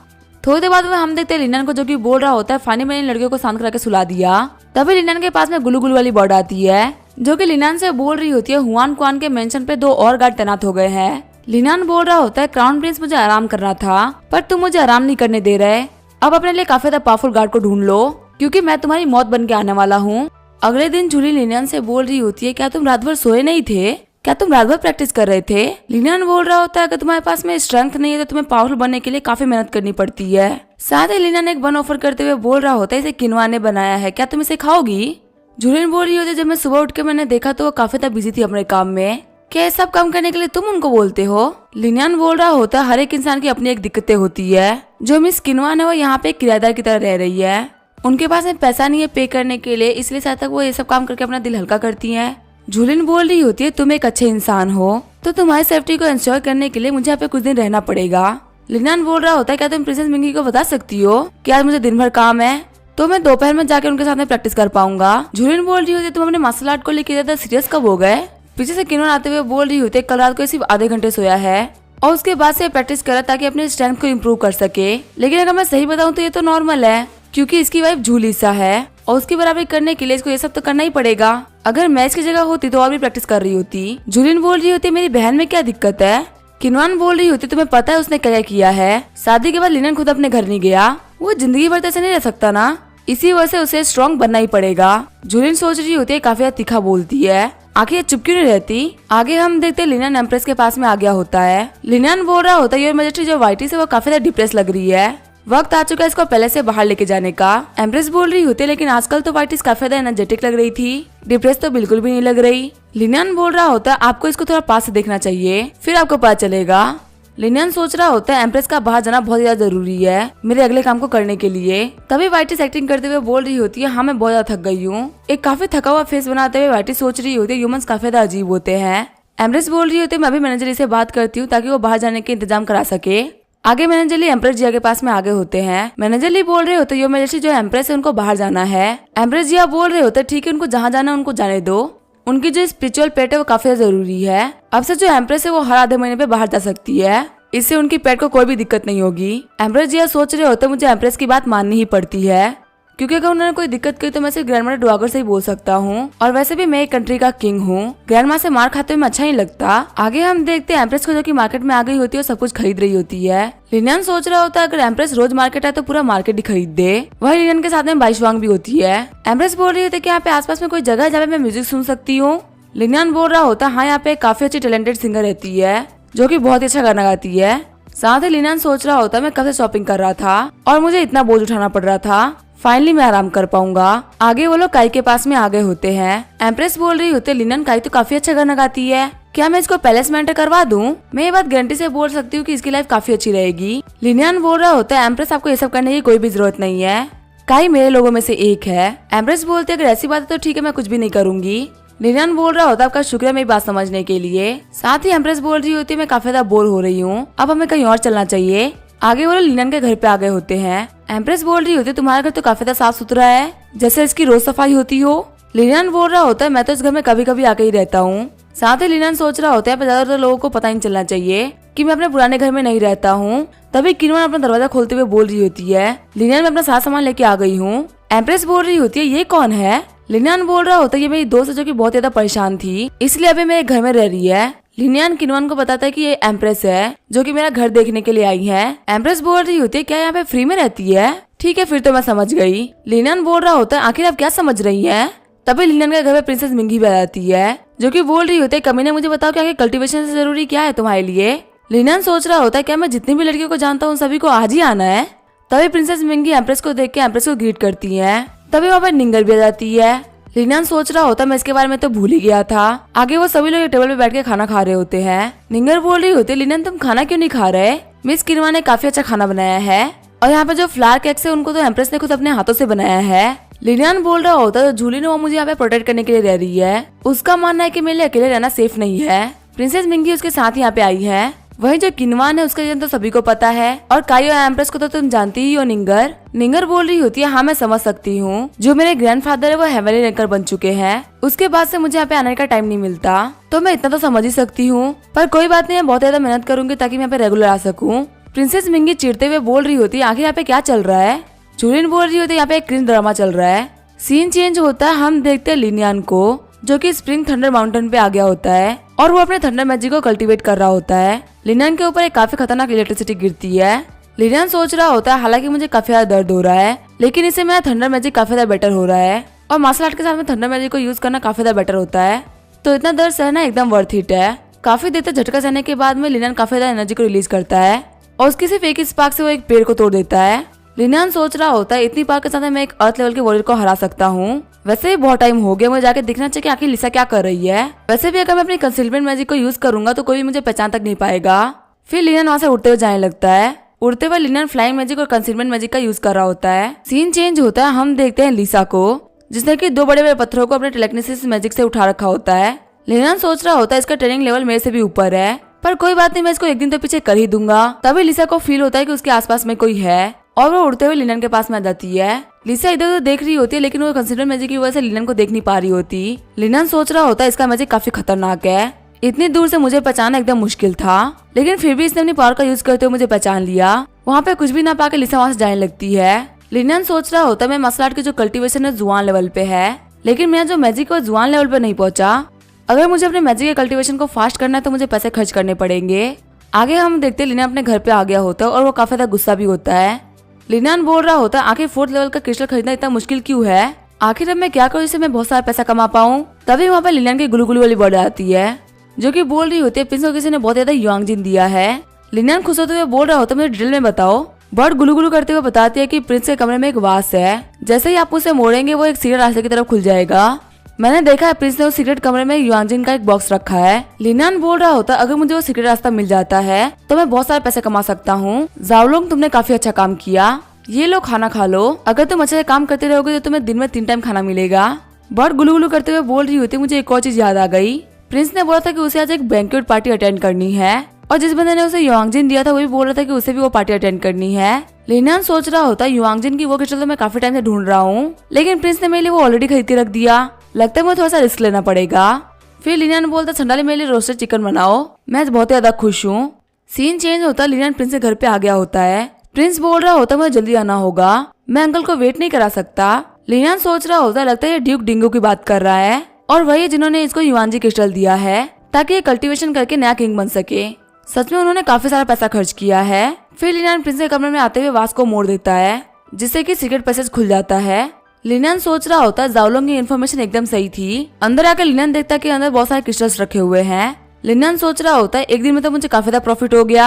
थोड़ी देर बाद में हम देखते हैं लिनन को जो कि बोल रहा होता है फानी मैंने लड़कियों को शांत करा के सुला दिया। तभी लिनन के पास में गुलू गुलू वाली बर्ड आती है जो कि लिनन से बोल रही होती है हुआन क्वान के मेंशन पे 2 और गार्ड तैनात हो गए हैं। लिनन बोल रहा होता है क्राउन प्रिंस मुझे आराम करना था पर तुम मुझे आराम नहीं करने दे रहे, अब अपने लिए काफी ज्यादा पावरफुल गार्ड को ढूंढ लो क्योंकि मैं तुम्हारी मौत बन के आने वाला हूँ। अगले दिन जूली लिनन से बोल रही होती है क्या तुम रात भर सोए नहीं थे, क्या तुम रात भर प्रैक्टिस कर रहे थे। लिनन बोल रहा होता है कि तुम्हारे पास में स्ट्रेंथ नहीं है तो तुम्हें पावरफुल बनने के लिए काफी मेहनत करनी पड़ती है। साथ ही लिनन एक बन ऑफर करते हुए बोल रहा होता है इसे किनवा ने बनाया है, क्या तुम इसे खाओगी। जूलिन बोल रही होती है जब मैं सुबह उठ के मैंने देखा तो वो काफी ज्यादा बिजी थी अपने काम में, क्या ये सब काम करने के लिए तुम उनको बोलते हो। लिनन बोल रहा होता है हर एक इंसान की अपनी एक दिक्कतें होती है, जो मिस किनवान है वो यहाँ पे किराएदार की तरह रह रही है, उनके पास में पैसा नहीं है पे करने के लिए, इसलिए शायद तक वो ये सब काम करके अपना दिल हल्का करती है। जूलिन बोल रही होती है तुम एक अच्छे इंसान हो तो तुम्हारी सेफ्टी को इंश्योर करने के लिए मुझे यहाँ पे कुछ दिन रहना पड़ेगा। लिनन बोल रहा होता है क्या तुम प्रिंसेस मिंगी को बता सकती हो कि आज मुझे दिन भर काम है तो मैं दोपहर में जाके उनके साथ में प्रैक्टिस कर पाऊंगा। जूलिन बोल रही होती है तुम अपने मार्शल आर्ट को लेकर ज्यादा सीरियस कब हो गए। पीछे से किनवान आते हुए बोल रही होती है कल रात को सिर्फ आधे घंटे सोया है और उसके बाद से प्रैक्टिस करा ताकि अपने स्ट्रेंथ को इम्प्रूव कर सके, लेकिन अगर मैं सही बताऊँ तो ये तो नॉर्मल है क्योंकि इसकी वाइफ जूलिसा है और उसकी बराबरी करने के लिए इसको ये सब तो करना ही पड़ेगा। अगर मैच की जगह होती तो और भी प्रैक्टिस कर रही होती। जूलिन बोल रही होती मेरी बहन में क्या दिक्कत है। किनवान बोल रही होती तुम्हें पता है उसने क्या किया है, शादी के बाद लिनन खुद अपने घर नहीं गया, वो जिंदगी भर ऐसे नहीं रह सकता ना, इसी वजह से उसे स्ट्रॉन्ग बनना ही पड़ेगा। जूलिन सोच रही होती है काफी तीखा बोलती है, आखिर चुप क्यों नहीं रहती। आगे हम देखते हैं लिनन एम्प्रेस के पास में आ गया होता है। लिनन बोल रहा होता है योर मैजेस्टी जो वाइटी से वो काफी ज्यादा डिप्रेस लग रही है, वक्त आ चुका है इसको पहले से बाहर लेके जाने का। एम्प्रेस बोल रही होती है लेकिन आजकल तो वाइटिस काफी ज्यादा एनर्जेटिक लग रही थी, डिप्रेस तो बिल्कुल भी नहीं लग रही। लिनन बोल रहा होता है आपको इसको थोड़ा पास से देखना चाहिए फिर आपको पता चलेगा। लिनन सोच रहा होता है एम्प्रेस का बाहर जाना बहुत ज्यादा जरूरी है मेरे अगले काम को करने के लिए। तभी वाइटिस एक्टिंग करते हुए बोल रही होती है हाँ मैं बहुत ज्यादा थक गई हूँ। एक काफी थका हुआ फेस बनाते हुए वाइटिस सोच रही होती है ह्यूमंस काफी ज्यादा अजीब होते हैं। एम्प्रेस बोल रही होती है मैं अभी मैनेजर से बात करती हूँ ताकि वो बाहर जाने के इंतजाम करा सके। आगे मैनेजर ली एम्प्रेस जिया के पास में आगे होते हैं। मैनेजर ली बोल रहे होते योर मैजेस्टी जो एम्प्रेस है उनको बाहर जाना है। एम्प्रेस जिया बोल रहे होते ठीक है उनको जहाँ जाना है उनको जाने दो, उनकी जो स्पिरिचुअल पेट है वो काफी जरूरी है। अब से जो एम्प्रेस है वो हर आधे महीने पे बाहर जा सकती है, इससे उनकी पेट को कोई भी दिक्कत नहीं होगी। एम्प्रेस जिया सोच रहे होते मुझे एम्प्रेस की बात माननी ही पड़ती है क्योंकि अगर उन्होंने कोई दिक्कत की तो मैं सिर्फ ग्रैंडमा डुआगर से ही बोल सकता हूँ और वैसे भी मैं एक कंट्री का किंग हूँ, ग्रैंडमा से मार खाते हुए मैं अच्छा नहीं लगता। आगे हम देखते हैं एम्प्रेस को जो कि मार्केट में आ गई होती है और सब कुछ खरीद रही होती है। लिनन सोच रहा होता है अगर एम्प्रेस रोज मार्केट है तो पूरा मार्केट ही खरीद दे। वही लिनन के साथ में बाइशवांग भी होती है। एम्प्रेस बोल रही होती है कि यहाँ पे आसपास में कोई जगह है जहाँ पे मैं म्यूजिक सुन सकती हूँ। लिनियन बोल रहा होता हाँ यहाँ पे काफी अच्छी टैलेंटेड सिंगर रहती है जो कि बहुत ही अच्छा गाना गाती है। साथ ही लिनियन सोच रहा होता मैं कब से शॉपिंग कर रहा था और मुझे इतना बोझ उठाना पड़ रहा था, फाइनली मैं आराम कर पाऊंगा। आगे वो लोग काई के पास में आ गए होते हैं। एम्प्रेस बोल रही होते लिनियन काई तो काफी अच्छा गाना गाती है, क्या मैं इसको पैलेस में एंटर करवा दूं? मैं ये बात गारंटी से बोल सकती हूँ कि इसकी लाइफ काफी अच्छी रहेगी। लिनियन बोल रहा होता है एम्प्रेस आपको ये सब करने की कोई भी जरूरत नहीं है, काई मेरे लोगों में से एक है। एम्प्रेस बोलते अगर ऐसी बात है तो ठीक है मैं कुछ भी नहीं करूंगी। लिनियन बोल रहा होता आपका शुक्रिया मेरी बात समझने के लिए। साथ ही एम्प्रेस बोल रही होती मैं काफी ज्यादा बोर हो रही हूँ, अब हमें कहीं और चलना चाहिए। आगे वो लोग लिनियन के घर पे आ गए होते हैं। एम्प्रेस बोल रही होती तुम्हारा घर तो काफी ज्यादा साफ सुथरा है, जैसे इसकी रोज सफाई होती हो। लिनियन बोल रहा होता है मैं तो इस घर में कभी कभी आके ही रहता हूँ। साथ ही लिनियन सोच रहा होता है पर ज्यादातर लोगों को पता नहीं चलना चाहिए कि मैं अपने पुराने घर में नहीं रहता हूँ। तभी किनवन अपना दरवाजा खोलते हुए बोल रही होती है लिनियन मैं अपना सारा सामान लेके आ गई हूँ। एम्प्रेस बोल रही होती है ये कौन है? लिनियन बोल रहा होता है ये मेरी दोस्त है जो कि बहुत ज्यादा परेशान थी, इसलिए अभी मेरे घर में रह रही है। लिनियन किनवन को बताता है कि ये एम्प्रेस है जो कि मेरा घर देखने के लिए आई है। एम्प्रेस बोल रही होती है क्या यहाँ पे फ्री में रहती है? ठीक है फिर तो मैं समझ गई। लिनियन बोल रहा होता है आखिर आप क्या समझ रही हैं? तभी लिनियन के घर में प्रिंसेस मिंगी भी आ जाती है जो कि बोल रही होती है कमीने मुझे बताओ कि आगे कल्टीवेशन से जरूरी क्या है तुम्हारे लिए? लिनियन सोच रहा होता है क्या मैं जितनी भी लड़कियों को जानता हूँ सभी को आज ही आना है? तभी प्रिंसेस मिंगी एम्प्रेस को देख के एम्प्रेस को ग्रीट करती है। तभी वहाँ पर निंगर भी आ जाती है। लिनियन सोच रहा होता मैं इसके बारे में तो भूल ही गया था। आगे वो सभी लोग एक टेबल पे बैठ के खाना खा रहे होते हैं। निंगर बोल रही होती है लिनियन तुम खाना क्यों नहीं खा रहे? मिस किनवा ने काफी अच्छा खाना बनाया है और यहाँ पे जो फ्लावर केक्स है उनको तो एम्प्रेस ने खुद अपने हाथों से बनाया है। लिनियन बोल रहा होता है जूली ने वो मुझे यहाँ पे प्रोटेक्ट करने के लिए रह रही है, उसका मानना है कि मेरे लिए अकेले रहना सेफ नहीं है। प्रिंसेस मिंगी उसके साथ यहाँ पे आई है। वही जो किनवान है उसका जन्म तो सभी को पता है और काई और एम्प्रेस को तो तुम जानती ही हो। निंगर निंगर बोल रही होती है हाँ मैं समझ सकती हूँ, जो मेरे ग्रैंडफादर है वो हेवनली रैंकर बन चुके हैं, उसके बाद से मुझे यहाँ पे आने का टाइम नहीं मिलता, तो मैं इतना तो समझ ही सकती हूँ, पर कोई बात नहीं मैं बहुत ज्यादा मेहनत करूंगी ताकि मैं यहाँ पे रेगुलर आ सकूँ। प्रिंसेस मिंगी चिढ़ते हुए बोल रही होती है आखिर यहाँ पे क्या चल रहा है? जूलियन बोल रही होती है यहाँ पे एक क्रिंज ड्रामा चल रहा है। सीन चेंज होता है, हम देखते हैं लिनियन को जो कि स्प्रिंग थंडर माउंटेन पे आ गया होता है और वो अपने थंडर मैजिक को कल्टीवेट कर रहा होता है। लिनियन के ऊपर एक काफी खतरनाक इलेक्ट्रिसिटी गिरती है। लिनियन सोच रहा होता है हालांकि मुझे काफी ज्यादा दर्द हो रहा है लेकिन इससे मेरा थंडर मैजिक काफी ज्यादा बेटर हो रहा है और मार्शल आर्ट के साथ में थंडर मैजिक को यूज करना काफी ज्यादा बेटर होता है, तो इतना दर्द सहना एकदम वर्थ इट है। काफी देर तक झटका सहने के बाद में लिनियन काफी ज्यादा एनर्जी को रिलीज करता है और उसकी सिर्फ एक स्पार्क से वो एक पेड़ को तोड़ देता है। लिनियन सोच रहा होता है इतनी पावर के साथ मैं एक अर्थ लेवल के वॉरियर को हरा सकता हूँ। वैसे भी बहुत टाइम हो गया, मुझे जाके देखना चाहिए कि आखिर लिसा क्या कर रही है। वैसे भी अगर मैं अपनी कंसीलमेंट मैजिक को यूज करूंगा तो कोई भी मुझे पहचान तक नहीं पाएगा। फिर लिनियन वहाँ से उड़ते हुए जाने लगता है। उड़ते हुए लिनियन फ्लाइंग मैजिक और कंसीलमेंट मैजिक का यूज कर रहा होता है। सीन चेंज होता है, हम देखते हैं लिसा को जिसने की 2 बड़े बड़े पत्थरों को अपने टेलेकिनेसिस मैजिक से उठा रखा होता है। लिनियन सोच रहा होता है इसका ट्रेनिंग लेवल मेरे से भी ऊपर है, पर कोई बात नहीं मैं इसको एक दिन तो पीछे कर ही दूंगा। तभी लिसा को फील होता है कि उसके आसपास में कोई है और वो उड़ते हुए लिनियन के पास में आ जाती है। लिसा इधर उधर देख रही होती है लेकिन वो कंसीलमेंट मैजिक की वजह से लिनियन को देख नहीं पा रही होती। लिनियन सोच रहा होता है इसका मैजिक काफी खतरनाक है, इतनी दूर से मुझे पहचानना एकदम मुश्किल था, लेकिन फिर भी इसने अपनी पावर का यूज करते हुए मुझे पहचान लिया। वहाँ पे कुछ भी ना पाके लिसा वहाँ से जाने लगती है। लिनियन सोच रहा होता है मैं मार्शल आर्ट की जो कल्टीवेशन है जुआन लेवल पे है, लेकिन मेरा जो मैजिक है जुआन लेवल पे नहीं पहुंचा। अगर मुझे अपने मैजिक के कल्टीवेशन को फास्ट करना है तो मुझे पैसे खर्च करने पड़ेंगे। आगे हम देखते हैं लिनियन अपने घर पे आ गया होता है और वो काफी ज्यादा गुस्सा भी होता है। लिनियन बोल रहा होता है आखिर 4th लेवल का क्रिस्टल खरीदना इतना मुश्किल क्यों है? आखिर अब मैं क्या करूँ जिससे मैं बहुत सारा पैसा कमा पाऊँ? तभी वहाँ पे लिनियन की गुलू गुलू वाली बर्ड आती है जो कि बोल रही होती है प्रिंस को किसी ने बहुत ज्यादा युआंगजिन दिया है। लिनियन खुश होते हुए बोल रहा होता है मुझे डिटेल में बताओ। बर्ड गुलू गुलू करते हुए बताती है कि प्रिंस के कमरे में एक वास है, जैसे ही आप उसे मोड़ेंगे वो एक सीधा रास्ते की तरफ खुल जाएगा। मैंने देखा है प्रिंस ने उस सीक्रेट कमरे में युआंगजिन का एक बॉक्स रखा है। लिनियन बोल रहा होता अगर मुझे वो सीक्रेट रास्ता मिल जाता है तो मैं बहुत सारे पैसे कमा सकता हूँ। जाओलोंग तुमने काफी अच्छा काम किया, ये लो खाना खा लो, अगर तुम अच्छे से काम करते रहोगे तो तुम्हें दिन में 3 टाइम खाना मिलेगा। बर्ड गुलू गुलू करते हुए बोल रही होती मुझे एक और चीज याद आ गई। प्रिंस ने बोला था कि उसे आज एक बैंक्वेट पार्टी अटेंड करनी है और जिस बंदे ने उसे युआंगजिन दिया था वो भी बोल रहा था कि उसे भी वो पार्टी अटेंड करनी है। लिनियन सोच रहा होता युआंगजिन की वो क्रिस्टल तो मैं काफी टाइम से ढूंढ रहा हूँ, लेकिन प्रिंस ने मेरे लिए वो ऑलरेडी खरीद के रख दिया, लगता है मुझे थोड़ा सा रिस्क लेना पड़ेगा। फिर लिनियन बोलता संडाली मेरे लिए रोस्टेड चिकन बनाओ, मैं बहुत ज्यादा खुश हूँ। सीन चेंज होता लिनियन प्रिंस के घर पे आ गया होता है। प्रिंस बोल रहा होता मुझे जल्दी आना होगा, मैं अंकल को वेट नहीं करा सकता। लिनियन सोच रहा होता लगता है ये ड्यूक डिंगो की बात कर रहा है और वही जिन्होंने इसको युआंजी क्रिस्टल दिया है ताकि ये कल्टीवेशन करके नया किंग बन सके। सच में उन्होंने काफी सारा पैसा खर्च किया है। फिर लिनियन प्रिंस के कमरे में आते हुए वास को मोड़ देता है जिससे कि सीक्रेट पैसेज खुल जाता है। लिनन सोच रहा होता जाओलोंग की इन्फॉर्मेशन एकदम सही थी। अंदर आकर लिनन देखता कि अंदर बहुत सारे क्रिस्टल्स रखे हुए हैं। लिनन सोच रहा होता है एक दिन में तो मुझे काफी ज्यादा प्रॉफिट हो गया।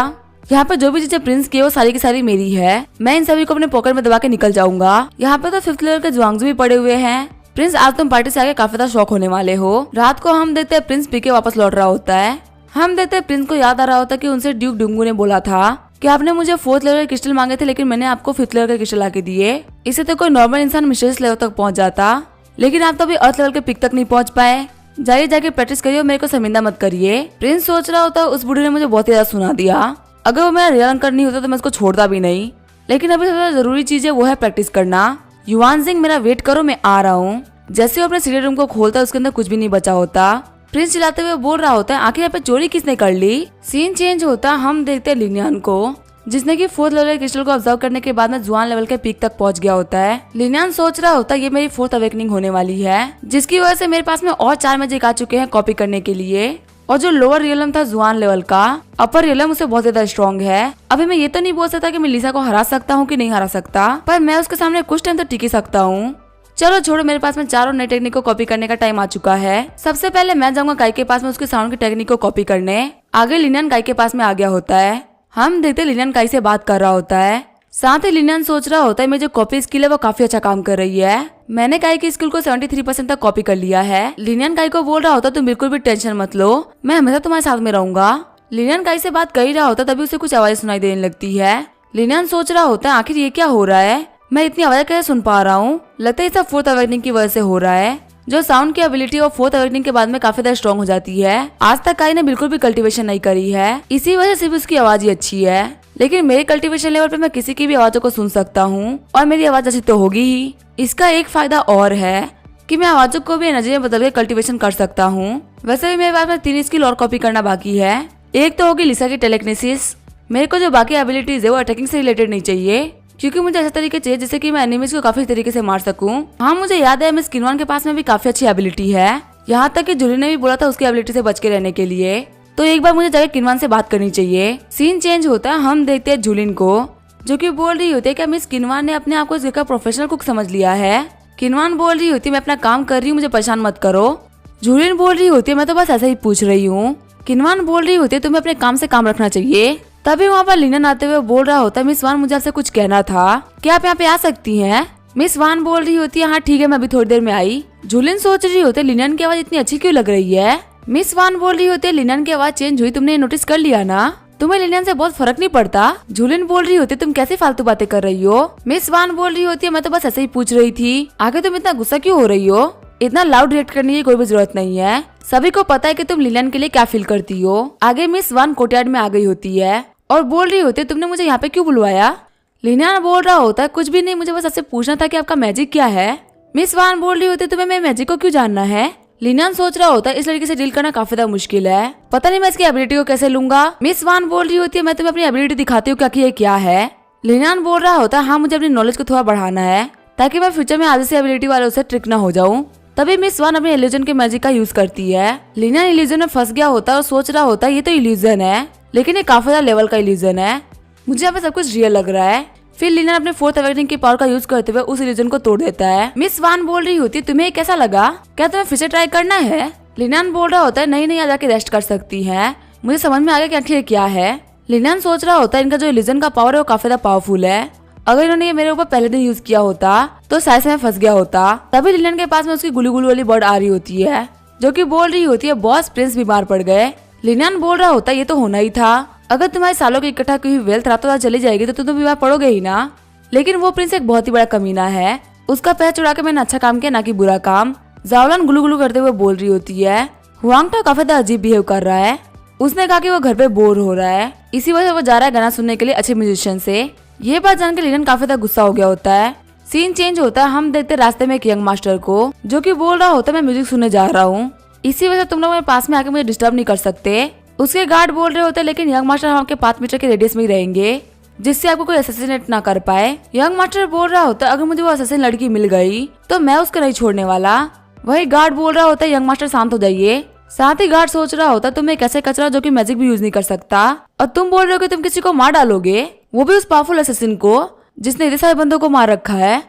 यहाँ पे जो भी चीजें प्रिंस की वो सारी की सारी मेरी है। मैं इन सभी को अपने पॉकेट में दबा के निकल जाऊंगा। यहाँ पे तो 5th लेवल के जुआंग्स भी पड़े हुए हैं। प्रिंस आज तुम पार्टी से आके काफी ज्यादा शौक होने वाले हो। रात को हम देखते हैं प्रिंस पी के वापस लौट रहा होता है। हम देखते हैं प्रिंस को याद आ रहा होता है कि उनसे ड्यूक डुंगू ने बोला था कि आपने मुझे 4th लेवल के क्रिस्टल मांगे थे, लेकिन मैंने आपको 5th लेवल के क्रिस्टल आके दिए। इससे तो कोई नॉर्मल इंसान मिस्टीरियस लेवल तक पहुंच जाता, लेकिन आप तो अभी अर्थ लेवल के पिक तक नहीं पहुंच पाए। जाइए जाके प्रैक्टिस करिए, मेरे को शर्मिंदा मत करिए। प्रिंस सोच रहा होता उस बूढ़े ने मुझे बहुत ही ज्यादा सुना दिया। अगर वो मेरा रियल अंकल नहीं होता तो मैं उसको छोड़ता भी नहीं, लेकिन अभी सबसे जरूरी चीज है वो है प्रैक्टिस करना। युवान सिंह मेरा वेट करो, मैं आ रहा हूँ। जैसे वो अपने सीक्रेट रूम को खोलता है उसके अंदर कुछ भी नहीं बचा होता। प्रिंस चिल्लाते हुए बोल रहा होता है आखिर यहाँ पे चोरी किसने कर ली। सीन चेंज होता, हम देखते हैं लिनियन को, जिसने कि 4th लेवल क्रिस्टल को ऑब्जर्व करने के बाद में जुआन लेवल के पीक तक पहुंच गया होता है। लिनियन सोच रहा होता है ये मेरी 4th अवेकनिंग होने वाली है, जिसकी वजह से मेरे पास में और 4 मैजिक आ चुके हैं कॉपी करने के लिए। और जो लोअर रियलम था जुआन लेवल का, अपर रियलम उससे बहुत ज्यादा स्ट्रॉन्ग है। अभी मैं ये तो नहीं बोल सकता कि मैं लिसा को हरा सकता हूँ कि नहीं हरा सकता, पर मैं उसके सामने कुछ टाइम तो टिक ही सकता हूँ। चलो छोड़ो, मेरे पास में 4 और नई टेक्निक को कॉपी करने का टाइम आ चुका है। सबसे पहले मैं जाऊंगा काई के पास में उसके साउंड की टेक्निक को कॉपी करने। आगे लिनियन काई के पास में आ गया होता है। हम देखते लिनियन काई से बात कर रहा होता है। साथ ही लिनियन सोच रहा होता है मेरी जो कॉपी स्किल है वो काफी अच्छा काम कर रही है। मैंने काई की स्किल को 73% तक कॉपी कर लिया है। लिनियन काई को बोल रहा होता तुम बिल्कुल भी टेंशन मत लो, मैं हमेशा तुम्हारे साथ में रहूंगा। लिनियन काई से बात कर ही रहा होता तभी उसे कुछ आवाज सुनाई देने लगती है। लिनियन सोच रहा होता है आखिर ये क्या हो रहा है, मैं इतनी आवाज कैसे सुन पा रहा हूँ। लगता है सब 4th अवेकनिंग की वजह से हो रहा है। जो साउंड की एबिलिटी वो 4th अवेकनिंग के बाद में काफी ज्यादा स्ट्रॉन्ग हो जाती है। आज तक काई ने बिल्कुल भी कल्टीवेशन नहीं करी है, इसी वजह से भी उसकी आवाज ही अच्छी है। लेकिन मेरे कल्टीवेशन लेवल पे मैं किसी की भी आवाजों को सुन सकता हूँ और मेरी आवाज अच्छी तो होगी ही। इसका एक फायदा और है कि मैं आवाजों को भी एनर्जी में बदल के कल्टीवेशन कर सकता हूँ। वैसे भी मेरे पास में 3 स्किल और कॉपी करना बाकी है। एक तो होगी लिसा की टेलेकिनेसिस। मेरे को जो बाकी एबिलिटीज है वो अटैकिंग से रिलेटेड नहीं चाहिए, क्योंकि मुझे ऐसा तरीके चाहिए जिससे कि मैं एनिमीज को काफी तरीके से मार सकूं। हाँ मुझे याद है मिस किनवान के पास में भी काफी अच्छी एबिलिटी है। यहाँ तक कि जूली ने भी बोला था उसकी एबिलिटी से बच के रहने के लिए, तो एक बार मुझे जाकर किनवान से बात करनी चाहिए। सीन चेंज होता है, हम देखते हैं जूलिन को, जो कि बोल रही होती है क्या मिस किनवान ने अपने आप को इस घर का प्रोफेशनल कुक समझ लिया है। किनवान बोल रही होती है मैं अपना काम कर रही हूँ, मुझे परेशान मत करो। जूलिन बोल रही होती है मैं तो बस ऐसा ही पूछ रही हूँ। किनवान बोल रही होती है तुम्हें अपने काम से काम रखना चाहिए। तभी वहाँ पर लिनन आते हुए बोल रहा होता है मिस वान मुझे आपसे कुछ कहना था, क्या आप यहाँ पे आ सकती हैं। मिस वान बोल रही होती है हाँ ठीक है मैं अभी थोड़ी देर में आई। जूलिन सोच रही होती है लिनन की आवाज इतनी अच्छी क्यों लग रही है। मिस वान बोल रही होती है लिनन की आवाज चेंज हुई, तुमने नोटिस कर लिया ना, तुम्हें लिनन से बहुत फर्क नहीं पड़ता। जूलिन बोल रही होती है तुम कैसे फालतू बातें कर रही हो। मिस वान बोल रही होती है मैं तो बस ऐसे ही पूछ रही थी, आगे तुम इतना गुस्सा क्यों हो रही हो। इतना लाउड रिएक्ट करने की कोई भी जरूरत नहीं है, सभी को पता है कि तुम लिनन के लिए क्या फील करती हो। आगे मिस वान कोर्टयार्ड में आ गई होती है और बोल रही होती है तुमने मुझे यहाँ पे क्यों बुलवाया। लिनन बोल रहा होता है कुछ भी नहीं, मुझे बस आपसे पूछना था कि आपका मैजिक क्या है। मिस वान बोल रही होती है तुम्हें मेरे मैजिक को क्यों जानना है। लिनन सोच रहा होता है इस लड़की से डील करना काफी ज्यादा मुश्किल है, पता नहीं मैं इसकी एबिलिटी को कैसे लूंगा। मिस वान बोल रही होती है मैं तुम्हें अपनी एबिलिटी दिखाती हूँ क्या क्या है। लिनन बोल रहा होता है हाँ मुझे अपनी नॉलेज को थोड़ा बढ़ाना है ताकि मैं फ्यूचर में आधे से एबिलिटी वालों से ट्रिक ना हो जाऊँ। तभी मिस वान अपने इल्यूजन के मैजिक का यूज करती है। लिनन इल्यूजन में फंस गया होता है और सोच रहा होता है ये तो इल्यूजन है, लेकिन ये काफी ज्यादा लेवल का इल्यूजन है, मुझे यहाँ पे सब कुछ रियल लग रहा है। फिर लिनन अपने 4th अवेकनिंग की पावर का यूज करते हुए उस इल्यूजन को तोड़ देता है। मिस वान बोल रही होती है तुम्हें कैसा लगा, क्या तुम्हें फिर से ट्राई करना है। लिनन बोल रहा होता है नहीं नहीं, आ जाके रेस्ट कर सकती है, मुझे समझ में आ गया कि आखिर क्या है। लिनन सोच रहा होता है इनका जो इल्यूजन का पावर है वो काफी ज्यादा पावरफुल है, अगर इन्होंने ये मेरे ऊपर पहले दिन यूज किया होता तो शायद से मैं फंस गया होता। तभी लिनन के पास में उसकी गुलू गुलू वाली बर्ड आ रही होती है, जो कि बोल रही होती है बॉस प्रिंस बीमार पड़ गए। लिनन बोल रहा होता है ये तो होना ही था, अगर तुम्हारे सालों की इकट्ठा की हुई वेल्थ रातों रात चली जाएगी तो तुम तो बीमार पड़ोगे ही ना। लेकिन वो प्रिंस एक बहुत ही बड़ा कमीना है, उसका पैर चुरा के मैंने अच्छा काम किया ना कि बुरा काम। जाओलन गुलू गुलू करते हुए बोल रही होती है। हुआंगटा काफी ज्यादा अजीब बिहेव कर रहा है, उसने कहा कि वो घर पे बोर हो रहा है, इसी वजह से वो जा रहा है गाना सुनने के लिए अच्छे म्यूजिशियन से। ये बात जान के लिनन काफी ज्यादा गुस्सा हो गया होता है। सीन चेंज होता है, हम देखते रास्ते में एक यंग मास्टर को, जो कि बोल रहा होता है मैं म्यूजिक सुनने जा रहा हूँ, इसी वजह से तुम लोग मेरे पास में आके मुझे डिस्टर्ब नहीं कर सकते। उसके गार्ड बोल रहे होते हैं लेकिन यंग मास्टर हम आपके 5 मीटर के रेडियस में ही रहेंगे, जिससे आपको कोई असैसिनेट ना कर पाए। यंग मास्टर बोल रहा होता है अगर मुझे वो असैसिन लड़की मिल गई तो मैं उसको नहीं छोड़ने वाला। वही गार्ड बोल रहा होता है यंग मास्टर शांत हो जाइए। साथ ही गार्ड सोच रहा होता तुम एक ऐसे कचरा जो कि मैजिक भी यूज नहीं कर सकता, और तुम बोल रहे हो कि तुम किसी को मार डालोगे, वो भी उस पावरफुल असैसिन को जिसने इतने सारे बंदों को मार रखा है।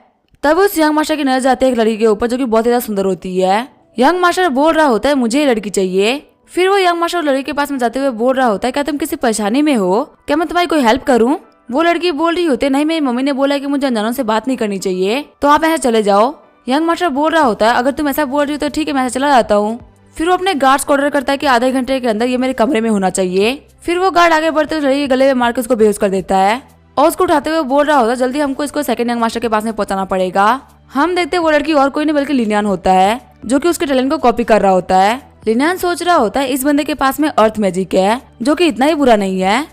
तब उस यंग मास्टर की नजर जाती है एक लड़की के ऊपर जो कि बहुत ज्यादा सुंदर होती है। यंग मास्टर बोल रहा होता है मुझे ये लड़की चाहिए। फिर वो यंग मास्टर लड़की के पास में जाते हुए बोल रहा होता है क्या तुम किसी परेशानी में हो, क्या मैं तुम्हारी कोई हेल्प करूं। वो लड़की बोल रही होती है नहीं मेरी मम्मी ने बोला है कि मुझे अनजानों से बात नहीं करनी चाहिए, तो आप ऐसे चले जाओ। यंग मास्टर बोल रहा होता है अगर तुम ऐसा बोल रही हो तो ठीक है मैं चला जाता हूँ। फिर वो अपने गार्ड्स को ऑर्डर करता है कि आधे घंटे के अंदर ये मेरे कमरे में होना चाहिए। फिर वो गार्ड आगे बढ़ते हुए गले में मार के उसको बेहोश कर देता है और उसको उठाते हुए बोल रहा होता है जल्दी हमको इसको सेकंड यंग मास्टर के पास में पहुंचाना पड़ेगा। हम देखते हैं वो लड़की और कोई नहीं बल्कि लिनियन होता है जो कि उसके टैलेंट को कॉपी कर रहा होता है। लिनियन सोच रहा होता है इस बंदे के पास में अर्थ मैजिक है जो कि इतना ही बुरा नहीं है।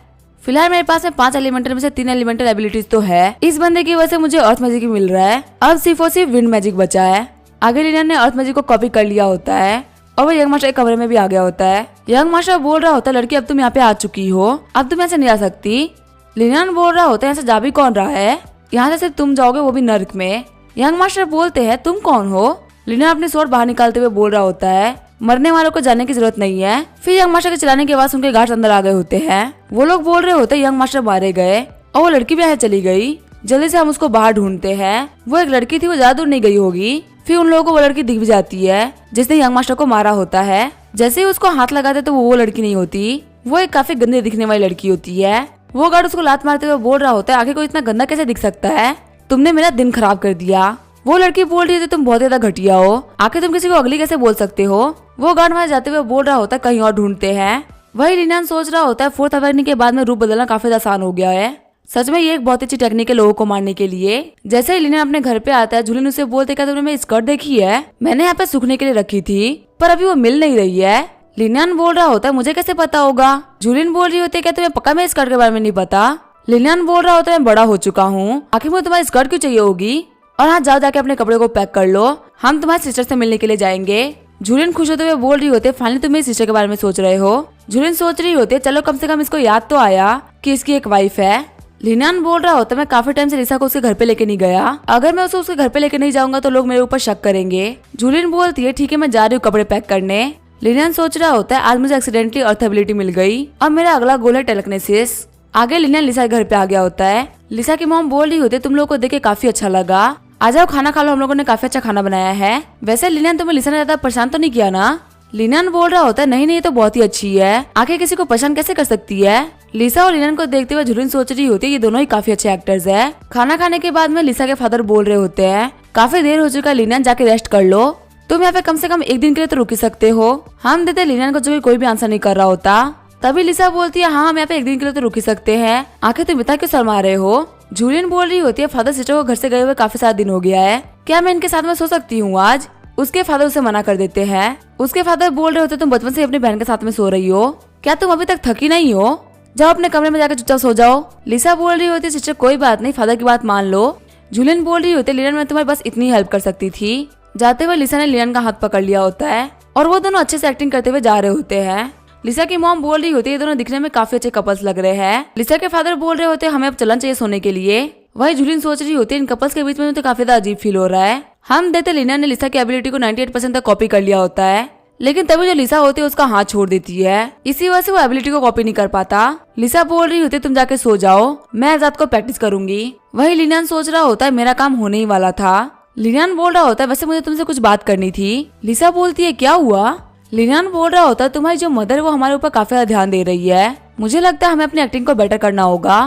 फिलहाल मेरे पास में 5 एलिमेंटल में से 3 एलिमेंटल एबिलिटीज तो है, इस बंदे की वजह से मुझे अर्थ मैजिक ही मिल रहा है। अब सिर्फ और सिर्फ विंड मैजिक बचा है। आगे लिनियन ने अर्थ मैजिक को कॉपी कर लिया होता है और वो यंग मास्टर के कमरे में भी आ गया होता है। यंग मास्टर बोल रहा होता है लड़की अब तुम यहाँ पे आ चुकी हो, अब तुम ऐसे नहीं आ सकती। लिनियन बोल रहा होता है यहाँ से जा भी कौन रहा है, यहाँ से सिर्फ तुम जाओगे वो भी नर्क में। यंग मास्टर बोलते हैं तुम कौन हो। लिनियन अपनी स्वॉर्ड बाहर निकालते हुए बोल रहा होता है मरने वालों को जाने की जरूरत नहीं है। फिर यंग मास्टर के चलाने के बाद उनके गार्ड्स अंदर आ गए होते हैं। वो लोग बोल रहे होते हैं यंग मास्टर मारे गए और वो लड़की भी यहाँ चली गई, जल्दी से हम उसको बाहर ढूंढते हैं। वो एक लड़की थी, वो ज्यादा दूर नहीं गई होगी। फिर उन लोगों को वो लड़की दिख भी जाती है जिसने यंग मास्टर को मारा होता है। जैसे ही उसको हाथ लगाते तो वो लड़की नहीं होती, वो एक काफी गंदी दिखने वाली लड़की होती है। वो गार्ड उसको लात मारते हुए बोल रहा होता है आखिर कोई इतना गंदा कैसे दिख सकता है, तुमने मेरा दिन खराब कर दिया। वो लड़की बोल रही थी तुम बहुत ज्यादा घटिया हो, आखिर तुम किसी को अगली कैसे बोल सकते हो। वो गार्ड वहां जाते हुए बोल रहा होता है कहीं और ढूंढते हैं। वही लिनियन सोच रहा होता है 4th अवेकनिंग के बाद में रूप बदलना काफी आसान हो गया है। सच में ये एक बहुत अच्छी टेक्निक है लोगों को मारने के लिए। जैसे ही लिनियन अपने घर पे आता है जूलियन उसे बोलते क्या तुमने मेरी स्कर्ट देखी है, मैंने यहाँ पे सूखने के लिए रखी थी पर अभी वो मिल नहीं रही है। लिनियन बोल रहा होता है मुझे कैसे पता होगा। जूलियन बोल रही होती है क्या तुम्हें पक्का मेरी स्कर्ट के बारे में नहीं पता। लिनियन बोल रहा होता है मैं बड़ा हो चुका हूँ, आखिर मुझे तुम्हारी स्कर्ट क्यों चाहिए होगी, और हाँ जाओ जाके अपने कपड़े को पैक कर लो, हम तुम्हारी सिस्टर से मिलने के लिए जाएंगे। जूलियन खुश होते हुए बोल रही होते फाइनली तुम मेरी सिस्टर के बारे में सोच रहे हो। जूलियन सोच रही होती चलो कम से कम इसको याद तो आया कि इसकी एक वाइफ है। लिनियन बोल रहा होता मैं काफी टाइम से लिसा को उसके घर पे लेके नहीं गया, अगर मैं उसे उसके घर पे लेके नहीं जाऊंगा तो लोग मेरे ऊपर शक करेंगे। जूलियन बोलती है ठीक है मैं जा रही हूँ कपड़े पैक करने। लिनियन सोच रहा होता है आज मुझे एक्सीडेंटली अर्थ एबिलिटी मिल गई, अब मेरा अगला गोल है टेलेकिनेसिस। आगे लिनियन लिसा के घर पे आ गया होता है। लिसा की मॉम बोल रही होती तुम लोग को देख के काफी अच्छा लगा, आ जाओ खाना खा लो, हम लोगों ने काफी अच्छा खाना बनाया है। वैसे लिनियन तुम्हें लिसा ने ज्यादा परेशान तो नहीं किया ना। लिनियन बोल रहा होता है नहीं नहीं ये तो बहुत ही अच्छी है, आखिर किसी को परेशान कैसे कर सकती है। लिसा और लिनियन को देखते हुए जूलियन सोच रही होती है ये दोनों ही काफी अच्छे एक्टर्स है। खाना खाने के बाद में लिसा के फादर बोल रहे होते हैं काफी देर हो चुका है लिनियन जाके रेस्ट कर लो, तुम यहाँ पे कम से कम एक दिन के लिए तो रुक ही सकते हो। हम देते लिनियन को जो कि कोई भी आंसर नहीं कर रहा होता। तभी लिसा बोलती है हाँ हम यहाँ पे एक दिन के लिए तो रुक ही सकते हैं, आखिर तुम इतना क्यों शर्मा रहे हो। जूलियन बोल रही होती है फादर सिस्टर को घर से गए हुए काफी सारा दिन हो गया है, क्या मैं इनके साथ में सो सकती हूँ आज। उसके फादर उसे मना कर देते हैं। उसके फादर बोल रहे होते तुम बचपन से अपनी बहन के साथ में सो रही हो, क्या तुम अभी तक थकी नहीं हो, जाओ अपने कमरे में जाकर चुपचाप सो जाओ। लिसा बोल रही होती है सिस्टर कोई बात नहीं फादर की बात मान लो। जूलियन बोल रही होती है लिनियन मैं तुम्हारी बस इतनी हेल्प कर सकती थी। जाते हुए लिसा ने लिनियन का हाथ पकड़ लिया होता है और वो दोनों अच्छे से एक्टिंग करते हुए जा रहे होते हैं। लिसा की मॉम बोल रही होती है ये दोनों दिखने में काफी अच्छे कपल्स लग रहे हैं। लिसा के फादर बोल रहे होते हैं हमें अब चलना चाहिए सोने के लिए। वही जूलियन सोच रही होती है इन कपल्स के बीच में तो काफी ज्यादा अजीब फील हो रहा है। हम देते लिनियन ने लिसा की एबिलिटी को 98% तक कॉपी कर लिया होता है, लेकिन तभी जो लिसा होती है उसका हाथ छोड़ देती है, इसी वजह से वो एबिलिटी को कॉपी नहीं कर पाता। लिसा बोल रही होती है तुम जाके सो जाओ, मैं रात को प्रैक्टिस करूंगी। वही लिनियन सोच रहा होता है मेरा काम होने ही वाला था। लिनियन बोल रहा होता है वैसे मुझे तुमसे कुछ बात करनी थी। लिसा बोलती है क्या हुआ। लिनियन बोल रहा होता है तुम्हारी जो मदर वो हमारे ऊपर काफी ज्यादा ध्यान दे रही है, मुझे लगता है हमें अपनी एक्टिंग को बेटर करना होगा,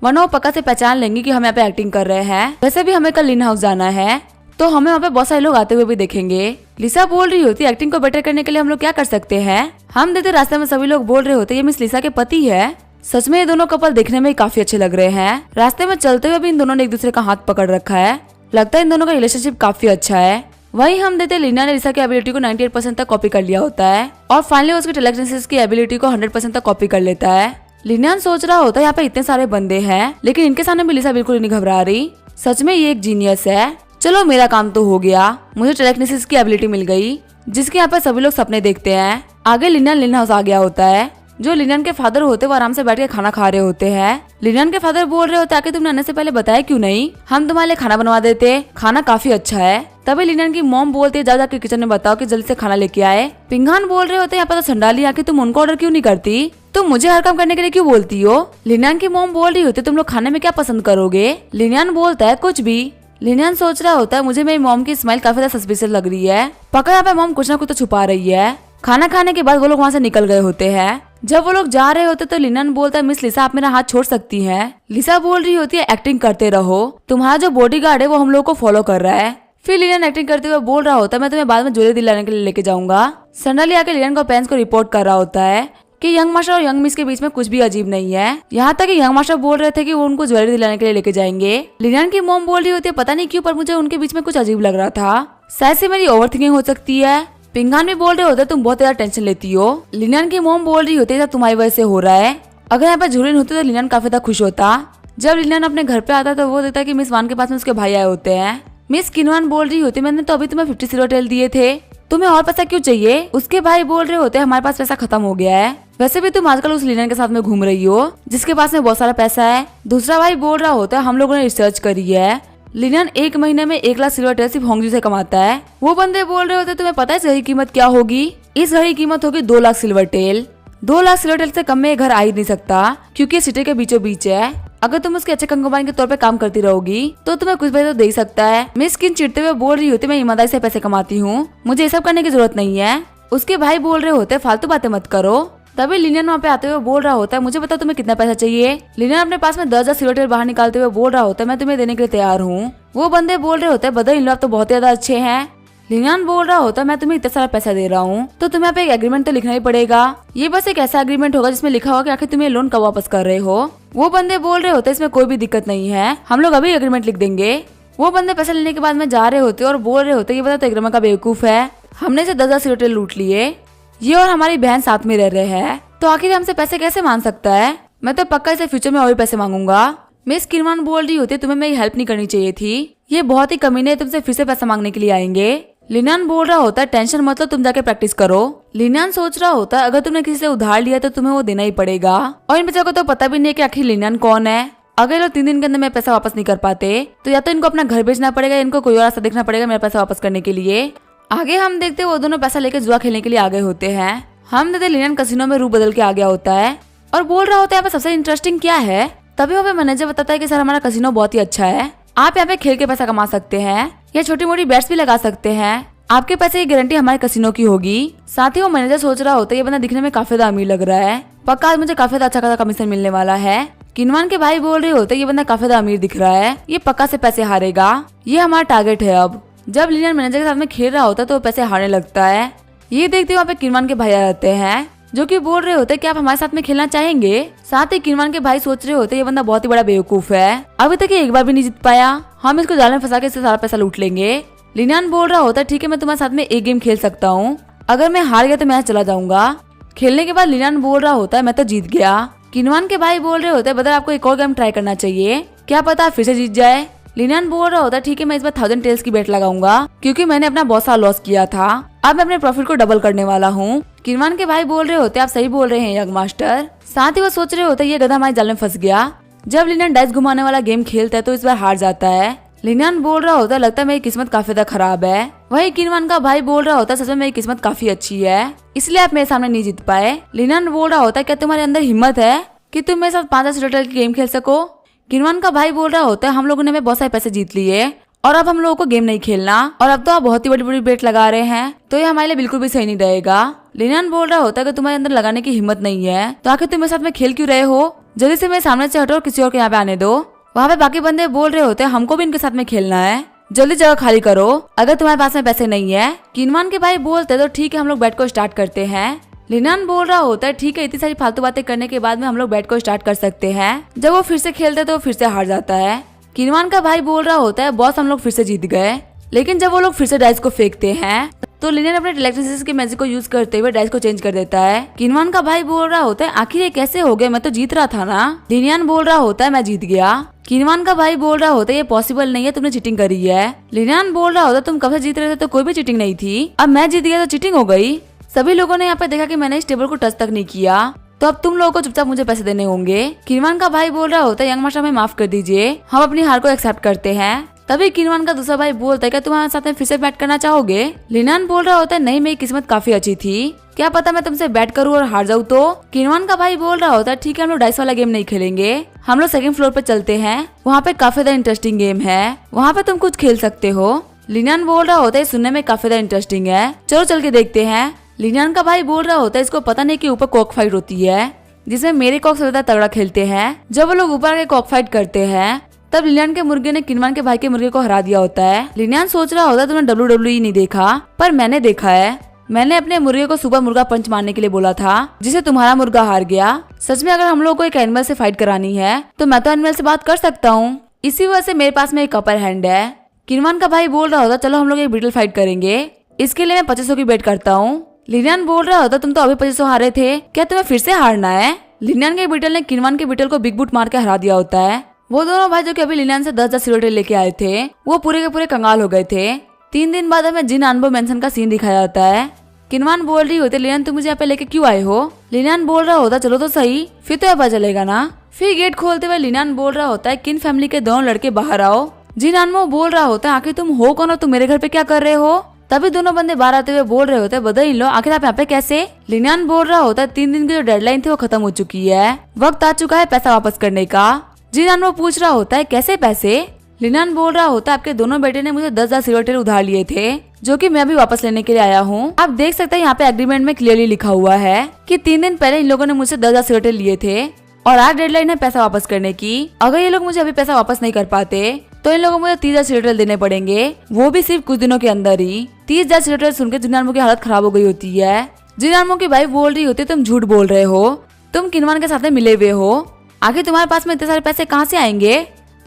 वरना वो पक्का से पहचान लेंगे कि हम यहाँ पे एक्टिंग कर रहे हैं। वैसे भी हमें कल लिन हाउस जाना है तो हमें वहाँ पे बहुत सारे लोग आते हुए भी देखेंगे। लिसा बोल रही होती है एक्टिंग को बेटर करने के लिए हम लोग क्या कर सकते हैं। हम देते रास्ते में सभी लोग बोल रहे होते ये मिस लिसा के पति है। सच में ये दोनों कपल देखने में काफी अच्छे लग रहे हैं। रास्ते में चलते हुए भी इन दोनों ने एक दूसरे का हाथ पकड़ रखा है, लगता है इन दोनों का रिलेशनशिप काफी अच्छा है। वही हम देते लिना ने लिसा की एबिलिटी को 98% तक कॉपी कर लिया होता है और फाइनली उसकी टेलेकिनेसिस की एबिलिटी को 100% तक कॉपी कर लेता है। लिनियन सोच रहा होता है यहाँ पे इतने सारे बंदे हैं लेकिन इनके सामने भी लिसा बिल्कुल नहीं घबरा रही, सच में ये एक जीनियस है। चलो मेरा काम तो हो गया, मुझे टेलेकिनेसिस की एबिलिटी मिल गई जिसके यहाँ पे सभी लोग सपने देखते हैं। आगे लिनियन लिन हाउस आ गया होता है। जो लिनियन के फादर होते वो आराम से बैठ के खाना खा रहे होते हैं। लिनियन के फादर बोल रहे होते आके तुमने आने से पहले बताया क्यों नहीं, हम तुम्हारे लिए खाना बनवा देते, खाना काफी अच्छा है। तभी लिनियन की मॉम बोलती है जा के किचन में बताओ कि जल्दी से खाना लेके आए। पिंगान बोल रहे होते यहाँ पे तो संडाली आके तुम उनको ऑर्डर क्यों नहीं करती, तुम मुझे हर काम करने के लिए क्यों बोलती हो। लिनियन की मॉम बोल रही होती तुम लोग खाने में क्या पसंद करोगे। लिनियन बोलता है कुछ भी। लिनियन सोच रहा होता है मुझे मेरी मॉम की स्माइल काफी ज्यादा सस्पिशियस लग रही है, पक्का यहाँ पे मॉम कुछ ना कुछ तो छुपा रही है। खाना खाने के बाद वो लोग वहाँ से निकल गए होते हैं। जब वो लोग जा रहे होते तो लिनियन बोलता है मिस लिसा आप मेरा हाथ छोड़ सकती हैं। लिसा बोल रही होती है एक्टिंग करते रहो, तुम्हारा जो बॉडीगार्ड है वो हम लोग को फॉलो कर रहा है। फिर लिनियन एक्टिंग करते हुए बोल रहा होता है मैं तुम्हें बाद में ज्वेलरी दिलाने के लिए लेके जाऊंगा। सडनली आके लिनियन को पेरेंट्स को रिपोर्ट कर रहा होता है कि यंग मास्टर और यंग मिस के बीच में कुछ भी अजीब नहीं है। यहाँ तक कि यंग मास्टर बोल रहे थे कि वो उनको ज्वेलरी दिलाने के लिए लेके जाएंगे। लिनियन की मॉम बोल रही होती है पता नहीं क्यों पर मुझे उनके बीच में कुछ अजीब लग रहा था, शायद से मेरी ओवरथिंकिंग हो सकती है। पिंगान भी बोल रहे होते तुम बहुत ज्यादा टेंशन लेती हो। लिनियन की मॉम बोल रही होती है तुम्हारी वजह से हो रहा है। अगर यहाँ पर जुलिन होती तो लिनियन काफी ज्यादा खुश होता। जब लिनियन अपने घर पे आता तो वो देखता है कि मिस वान के पास में उसके भाई आए होते हैं। मिस किनवान बोल रही होती मैंने तो अभी तुम्हें 50 सिल्वर टेल दिए थे, तुम्हें और पैसा क्यों चाहिए। उसके भाई बोल रहे होते हमारे पास पैसा खत्म हो गया है, वैसे भी तुम आजकल उस लिनियन के साथ में घूम रही हो जिसके पास में बहुत सारा पैसा है। दूसरा भाई बोल रहा होता है हम लोगों ने रिसर्च करी है, लिनियन 1 महीने में 1 लाख सिल्वर टेल सिर्फ होंगजू से कमाता है। वो बंदे बोल रहे होते तुम्हें पता है इस घड़ी की कीमत क्या होगी। इस घड़ी की कीमत होगी 2 lakh silver tael. 2 lakh silver tael से कम में घर आ ही नहीं सकता क्योंकि सिटी के बीचों बीच है। अगर तुम उसके अच्छे कंगोबाइन के तौर पे काम करती रहोगी तो तुम्हें कुछ पैसे तो दे ही सकता है। मिस किन चिढ़ते हुए बोल रही होती मैं ईमानदारी से पैसे कमाती हूँ, मुझे ये सब करने की जरूरत नहीं है। उसके भाई बोल रहे होते फालतू बातें मत करो। तभी लिनियन वहाँ पे आते हुए बोल रहा होता है मुझे पता तुम्हें कितना पैसा चाहिए। लिनियन अपने पास में 10,000 सिल्वर टेल बाहर निकालते हुए बोल रहा होता है मैं तुम्हें देने के लिए तैयार हूँ। वो बंदे बोल रहे होते हैं बदर इन लोग तो बहुत ज्यादा अच्छे हैं। लिनियन बोल रहा होता है मैं तुम्हें इतना सारा पैसा दे रहा हूँ तो तुम्हें यहाँ पे एक एग्रीमेंट तो लिखना ही पड़ेगा। ये बस एक ऐसा एग्रीमेंट होगा जिसमें लिखा होगा कि आखिर तुम्हें लोन कब वापस कर रहे हो। वो बंदे बोल रहे होते इसमें कोई भी दिक्कत नहीं है, हम लोग अभी एग्रीमेंट लिख देंगे। वो बंदे पैसा लेने के बाद में जा रहे होते और बोल रहे होते ये बता तो एग्रीमेंट का बेवकूफ है, हमने से 10,000 सिल्वर टेल लूट लिए, ये और हमारी बहन साथ में रह रहे हैं तो आखिर हमसे पैसे कैसे मांग सकता है। मैं तो पक्का इसे फ्यूचर में और भी पैसे मांगूंगा। मिस किनवान बोल रही होती तुम्हें मेरी हेल्प नहीं करनी चाहिए थी, ये बहुत ही कमीने तुमसे फिर से पैसा मांगने के लिए आएंगे। लिनियन बोल रहा होता है टेंशन मत लो तुम जाके प्रैक्टिस करो। लिनियन सोच रहा होता है अगर तुमने किसी से उधार लिया तो तुम्हें वो देना ही पड़ेगा और इन बच्चों को तो पता भी नहीं कि आखिर लिनियन कौन है। अगर लोग 3 दिन के अंदर मेरा पैसा वापस नहीं कर पाते तो या तो इनको अपना घर बेचना पड़ेगा, इनको कोई और रास्ता देखना पड़ेगा मेरा पैसा वापस करने के लिए। आगे हम देखते वो दोनों पैसा लेकर जुआ खेलने के लिए आगे होते हैं। हम देखते लिनियन कसिनो में रूप बदल के आ गया होता है और बोल रहा होता है यहाँ पे सबसे इंटरेस्टिंग क्या है। तभी वहाँ पे मैनेजर बताता है कि सर हमारा कसिनो बहुत ही अच्छा है, आप यहाँ पे खेल के पैसा कमा सकते हैं या छोटी मोटी बेट्स भी लगा सकते हैं, आपके पैसे की गारंटी हमारे कसिनो की होगी। साथ ही वो मैनेजर सोच रहा होता है ये बंदा दिखने में काफी ज्यादा अमीर लग रहा है, पक्का आज मुझे काफी ज्यादा अच्छा खासा कमीशन मिलने वाला है। किनवान के भाई बोल रहे होते ये बंदा काफी ज्यादा अमीर दिख रहा है, ये पक्का से पैसे हारेगा, ये हमारा टारगेट है। अब जब लिनियन मैनेजर के साथ में खेल रहा होता है तो वो पैसे हारने लगता है। ये देखते वहाँ पे किनवान के भाई आ जाते हैं जो कि बोल रहे होते हैं कि आप हमारे साथ में खेलना चाहेंगे। साथ ही किनवान के भाई सोच रहे होते ये बंदा बहुत ही बड़ा बेवकूफ है, अभी तक ये एक बार भी नहीं जीत पाया, हम इसको जाल में फंसा के इससे सारा पैसा लूट लेंगे। लिनियन बोल रहा होता है ठीक है मैं तुम्हारे साथ में एक गेम खेल सकता हूँ, अगर मैं हार गया तो मैं चला जाऊंगा। खेलने के बाद लिनियन बोल रहा होता है मैं तो जीत गया। किनवान के भाई बोल रहे होते हैं बता आपको एक और गेम ट्राई करना चाहिए, क्या पता फिर से जीत जाए। लिनियन बोल रहा होता है ठीक है मैं इस बार 1000 टेल्स की बेट लगाऊंगा क्योंकि मैंने अपना बहुत सारा लॉस किया था, अब मैं अपने प्रॉफिट को डबल करने वाला हूँ। किनवान के भाई बोल रहे होते आप सही बोल रहे हैं यंग मास्टर। साथ ही वो सोच रहे होते ये गधा हमारे जाल में फंस गया। जब लिनियन डाइस घुमाने वाला गेम खेलता है तो इस बार हार जाता है। लिनियन बोल रहा होता है लगता है मेरी किस्मत काफी ज्यादा खराब है। वही किनवान का भाई बोल रहा होता है सच में मेरी किस्मत काफी अच्छी है, इसलिए आप मेरे सामने नहीं जीत पाए। लिनियन बोल रहा होता है क्या तुम्हारे अंदर हिम्मत है कि तुम मेरे साथ 5000 सिल्वर टेल की गेम खेल सको। किनवान का भाई बोल रहा होता है हम लोगों ने बहुत सारे पैसे जीत लिए और अब हम लोगों को गेम नहीं खेलना और अब तो आप बहुत ही बड़ी बड़ी बेट लगा रहे हैं तो ये हमारे लिए बिल्कुल भी सही नहीं रहेगा। लिनियन बोल रहा होता है कि तुम्हारे अंदर लगाने की हिम्मत नहीं है तो आखिर तुम मेरे साथ में खेल क्यों रहे हो, जल्दी से मेरे सामने से हटो और किसी और के यहाँ पे आने दो। वहाँ पे बाकी बंदे बोल रहे होते हैं हमको भी इनके साथ में खेलना है, जल्दी जगह खाली करो अगर तुम्हारे पास में पैसे नहीं है। किनवान के भाई बोलते तो ठीक है हम लोग बैट को स्टार्ट करते हैं। लिनियन बोल रहा होता है ठीक है इतनी सारी फालतू बातें करने के बाद में हम लोग बैट को स्टार्ट कर सकते हैं। जब वो फिर से खेलते तो फिर से हार जाता है। किनवान का भाई बोल रहा होता है बॉस हम लोग फिर से जीत गए, लेकिन जब वो लोग फिर से डाइस को फेंकते हैं तो लिनियन अपने इलेक्ट्रिसिटी के मैजिक को यूज करते हुए डाइस को चेंज कर देता है। किनवान का भाई बोल रहा होता है आखिर ये कैसे हो गया, मैं तो जीत रहा था ना। लिनियन बोल रहा होता है मैं जीत गया। किनवान का भाई बोल रहा होता है ये पॉसिबल नहीं है, तुमने चीटिंग करी है। लिनियन बोल रहा होता है तुम कब से जीत रहे थे तो कोई भी चीटिंग नहीं थी, अब मैं जीत गया तो चीटिंग हो गई। सभी लोगों ने यहाँ पे देखा कि मैंने इस टेबल को टच तक नहीं किया तो अब तुम लोगों को चुपचाप मुझे पैसे देने होंगे। किनवान का भाई बोल रहा होता है यंग मास्टर हमें माफ कर दीजिए, हम अपनी हार को एक्सेप्ट करते हैं। तभी किनवान का दूसरा भाई बोलता है क्या तुम हमारे साथ में फिर से बैट करना चाहोगे। लिनान बोल रहा होता है नहीं, मेरी किस्मत काफी अच्छी थी, क्या पता मैं तुमसे बैट करूं और हार जाऊं तो। किनवान का भाई बोल रहा होता है ठीक है हम लोग डाइस वाला गेम नहीं खेलेंगे, हम लोग सेकंड फ्लोर पे चलते हैं, वहाँ पे काफी ज्यादा इंटरेस्टिंग गेम है, वहाँ पे तुम कुछ खेल सकते हो। लिनान बोल रहा होता है सुनने में काफी ज्यादा इंटरेस्टिंग है, चलो चल के देखते हैं। लिनान का भाई बोल रहा होता है इसको पता नहीं कि ऊपर कॉक फाइट होती है जिसमें मेरे कॉक सबसे ज्यादा तगड़ा खेलते हैं। जब वो लोग ऊपर के कॉक फाइट करते हैं तब लिनान के मुर्गे ने किनवान के भाई के मुर्गे को हरा दिया होता है। लिनान सोच रहा होता है तुमने WWE नहीं देखा, पर मैंने देखा है, मैंने अपने मुर्गे को सुबह मुर्गा पंच मारने के लिए बोला था जिसे तुम्हारा मुर्गा हार गया। सच में अगर हम लोग को एक एनिमल से फाइट करानी है तो मैं तो एनिमल से बात कर सकता हूँ, इसी वजह से मेरे पास में एक अपर हैंड है। किनवान का भाई बोल रहा होता चलो हम लोग एक बीटल फाइट करेंगे, इसके लिए मैं 2500 की बेट करता हूँ। लिनान बोल रहा होता तुम तो अभी 2500 हारे थे, क्या तुम्हें फिर से हारना है। लिनान के बीटल ने किनवान के बीटल को बिग बूट मार के हरा दिया होता है। वो दोनों भाई जो कि अभी लिनान से 10,000 सिल्वर टेल लेके आए थे वो पूरे के पूरे कंगाल हो गए थे। 3 दिन बाद हमें जिन अनबो मेंशन का सीन दिखाया जाता है। किनवान बोल रही होती लिनान तुम मुझे यहाँ पे लेके क्यों आए हो। लिनान बोल रहा होता चलो तो सही, फिर तो पता चलेगा ना। फिर गेट खोलते हुए लिनान बोल रहा होता है किन फैमिली के दोनों लड़के बाहर आओ। जिन अनबो बोल रहा होता है आखिर तुम हो कौन और तुम मेरे घर पे क्या कर रहे हो। तभी दोनों बंदे बाहर आते हुए बोल रहे होते हैं बदल लो आखिर आप यहाँ पे कैसे। लिनान बोल रहा होता है 3 दिन की जो डेडलाइन थी वो खत्म हो चुकी है, वक्त आ चुका है पैसा वापस करने का। जिनान वो पूछ रहा होता है कैसे पैसे। लिनान बोल रहा होता है आपके दोनों बेटे ने मुझे 10,000 सिल्वर टेल उधार लिए थे जो कि मैं भी वापस लेने के लिए आया हूँ। आप देख सकते हैं यहाँ पे एग्रीमेंट में क्लियरली लिखा हुआ है कि 3 दिन पहले इन लोगों ने मुझसे 10,000 सिल्वर टेल लिए थे और आज डेडलाइन है पैसा वापस करने की। अगर ये लोग मुझे अभी पैसा वापस नहीं कर पाते तो इन लोगों को मुझे 30,000 सिल्वर टेल देने पड़ेंगे, वो भी सिर्फ कुछ दिनों के अंदर ही। 30,000 सिल्वर टेल सुनकर जिनान की हालत खराब हो गई होती है। जिनान की भाई बोल रही होती है तुम झूठ बोल रहे हो, तुम किनवान के साथ में मिले हुए हो, आखिर तुम्हारे पास में इतने सारे पैसे कहाँ से आएंगे।